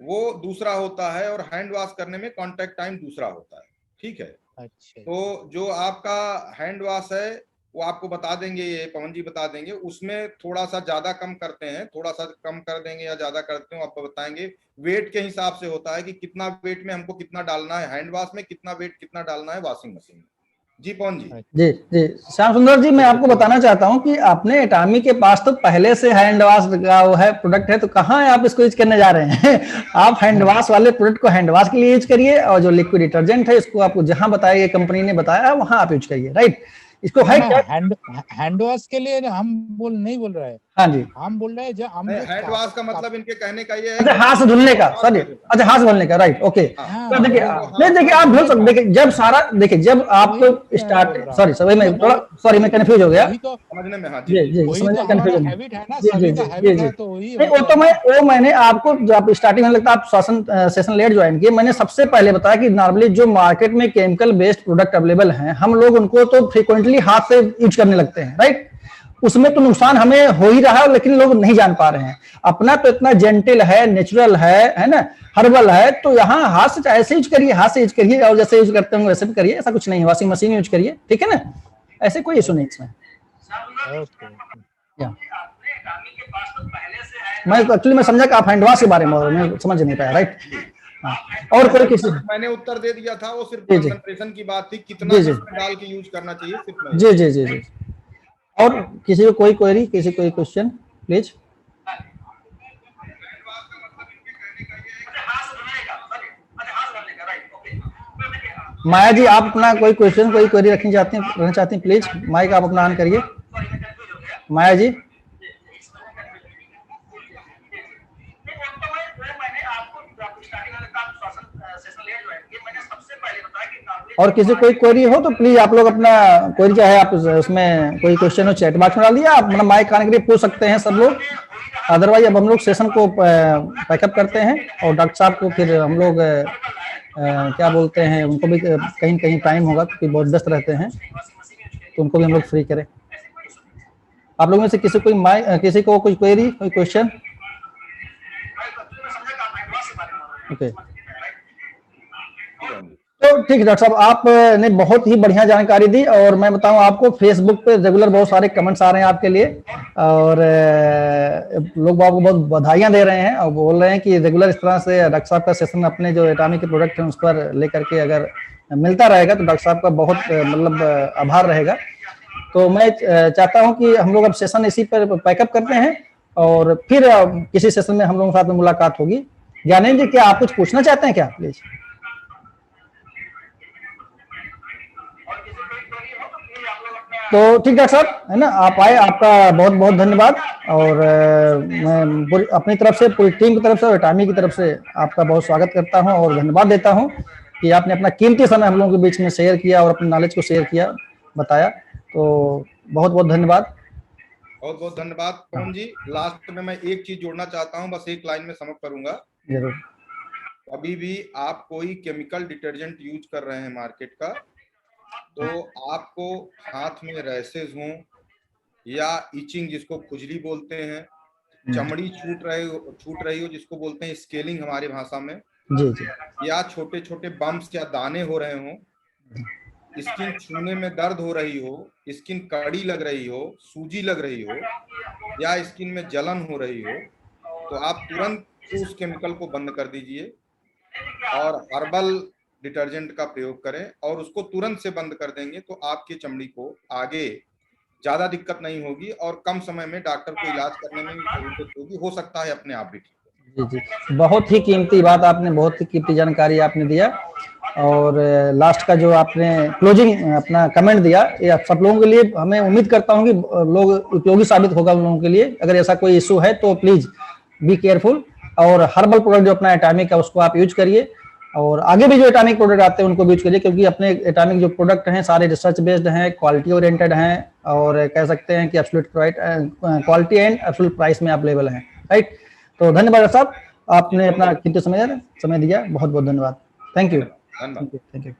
वो दूसरा होता है, और हैंड वॉश करने में कांटेक्ट टाइम दूसरा होता है। ठीक है। अच्छा। तो जो आपका हैंड वॉश है वो आपको बता देंगे, ये पवन जी बता देंगे, उसमें थोड़ा सा ज्यादा कम करते हैं, थोड़ा सा कम कर देंगे या ज्यादा करते हैं आपको बताएंगे। वेट के हिसाब से होता है कि कितना वेट में हमको कितना डालना है हैंड वॉश में, कितना वेट कितना डालना है वॉशिंग मशीन में। जी पवन जी। जी जी श्याम सुंदर जी, मैं आपको बताना चाहता हूं कि आपने एटॉमी के पास तो पहले से हैंड वॉश का वो है प्रोडक्ट है, तो कहाँ है आप इसको यूज करने जा रहे हैं? आप हैंड वॉश वाले प्रोडक्ट को हैंड वॉश के लिए यूज करिए, और जो लिक्विड डिटर्जेंट है इसको आपको जहां बताया कंपनी ने बताया वहां आप यूज करिए। राइट, इसको हैंड वॉश के लिए हम नहीं बोल रहे हैं। हाँ जी, हम बोल रहे हैं जो हम हैंड वॉश का मतलब इनके कहने का ये है, अच्छा हाथ से धुलने का, सॉरी, अच्छा हाथ से धुलने का, राइट, ओके। तो देखिए, नहीं देखिए आप धुल सकते, देखिए जब सारा, देखिए जब आप स्टार्ट, सॉरी मैं थोड़ा, सॉरी मैं कंफ्यूज हो गया समझने में। हाँ जी जी, कंफ्यूजन हैबिट है ना, जी जी सभी जी, तो वही नहीं वो मैंने आपको जब स्टार्टिंग में लगता है आप सेशन लेट ज्वाइन किए, मैंने सबसे पहले बताया कि नॉर्मली जो मार्केट में केमिकल बेस्ड प्रोडक्ट अवेलेबल हैं, हम लोग उनको तो फ्रीक्वेंटली हाथ से यूज करने लगते हैं। राइट, उसमें तो नुकसान हमें हो ही रहा है, लेकिन लोग नहीं जान पा रहे हैं। अपना तो इतना जेंटल है, नेचुरल है ना, हर्बल है, तो यहाँ हाथ से ऐसे यूज करिए, हाथ से यूज करिए, और जैसे यूज करते हैं वैसे भी करिए, ऐसा कुछ नहीं है। वॉशिंग मशीन यूज करिए, ठीक है ना, ऐसे कोई इशू नहीं इसमें। मैं एक्चुअली मैं समझा कि आप हैंड वॉश के बारे में मैं समझ नहीं पाया। राइट, और कोई किसी, मैंने उत्तर दे दिया था, वो सिर्फ कंसंट्रेशन की बात थी, कितना डाल के यूज करना चाहिए सिर्फ। जी जी जी जी। और किसी को कोई क्वेरी, किसी कोई क्वेश्चन प्लीज? माया जी, आप अपना कोई क्वेश्चन, कोई क्वेरी रखना चाहती हैं प्लीज, माइक आप अपना ऑन करिए। माया जी। और किसी कोई क्वेरी हो तो प्लीज आप लोग अपना क्वेरी चाहे आप उसमें कोई क्वेश्चन हो चैट बॉक्स में डाल दिया, आप अपना माइक ऑन करके पूछ सकते हैं सब लोग। अदरवाइज अब हम लोग सेशन को पैकअप करते हैं, और डॉक्टर साहब को फिर हम लोग क्या बोलते हैं, उनको भी कहीं कहीं टाइम होगा क्योंकि बहुत व्यस्त रहते हैं, तो उनको भी हम लोग फ्री करें। आप लोगों में से किसी किसी को कोई क्वेरी, कोई क्वेश्चन? ओके, तो ठीक है डॉक्टर साहब, आपने बहुत ही बढ़िया जानकारी दी, और मैं बताऊं आपको फेसबुक पे रेगुलर बहुत सारे कमेंट्स आ रहे हैं आपके लिए, और लोग आपको बहुत बधाइयां दे रहे हैं और बोल रहे हैं कि रेगुलर इस तरह से डॉक्टर साहब का सेशन अपने जो एटॉमी के प्रोडक्ट हैं उस पर लेकर के अगर मिलता रहेगा तो डॉक्टर साहब का बहुत मतलब आभार रहेगा। तो मैं चाहता हूँ कि हम लोग अब सेशन इसी पर पैकअप करते हैं, और फिर किसी सेशन में हम लोगों के साथ में मुलाकात होगी। ज्ञानेंद्र जी, क्या आप कुछ पूछना चाहते हैं क्या प्लीज? तो ठीक है सर, है ना, आप आए, आपका बहुत बहुत धन्यवाद। और मैं अपनी तरफ से, पूरी टीम की तरफ से और एटॉमी की तरफ से आपका बहुत स्वागत करता हूं और धन्यवाद देता हूं कि आपने अपना कीमती समय हम लोगों के बीच में शेयर किया और अपने नॉलेज को शेयर किया, बताया। तो बहुत बहुत धन्यवाद। बहुत बहुत धन्यवाद पवन जी। लास्ट में मैं एक चीज जोड़ना चाहता हूं, बस एक लाइन में समझ करूंगा। जरूर। अभी भी आप कोई केमिकल डिटर्जेंट यूज कर रहे हैं मार्केट का, तो आपको हाथ में रैसेस हों या इचिंग जिसको खुजली बोलते हैं, चमड़ी छूट रही हो जिसको बोलते हैं स्केलिंग हमारी भाषा में, जी जी, या छोटे छोटे बम्प्स या दाने हो रहे हों, स्किन छूने में दर्द हो रही हो, स्किन कड़ी लग रही हो, सूजी लग रही हो, या स्किन में जलन हो रही हो, तो आप तुरंत उस केमिकल को बंद कर दीजिए और हर्बल डिटर्जेंट का प्रयोग करें, और उसको तुरंत से बंद कर देंगे तो आपकी चमड़ी को आगे ज्यादा दिक्कत नहीं होगी और कम समय में डॉक्टर को इलाज करने में भी सहूलियत होगी, हो सकता है अपने आप भी ठीक हो। जी जी, बहुत ही कीमती बात आपने, बहुत ही कीमती जानकारी आपने दिया। और लास्ट का जो आपने क्लोजिंग अपना कमेंट दिया, ये आप सब लोगों के लिए, हमें उम्मीद करता हूं कि लोग उपयोगी साबित होगा उन लोगों के लिए। अगर ऐसा कोई इशू है तो प्लीज बी केयरफुल, और हर्बल प्रोडक्ट जो अपना एटॉमिक का उसको आप यूज करिए, और आगे भी जो एटॉमिक प्रोडक्ट आते हैं उनको भी यूज करिए, क्योंकि अपने एटॉमिक जो प्रोडक्ट हैं सारे रिसर्च बेस्ड हैं, क्वालिटी ओरिएंटेड हैं, और कह सकते हैं कि absolute quality and absolute price में अवेलेबल हैं, राइट। तो धन्यवाद साहब, आपने अपना कीमती समय दिया, बहुत बहुत धन्यवाद। Thank you. धन्यवाद। Thank you.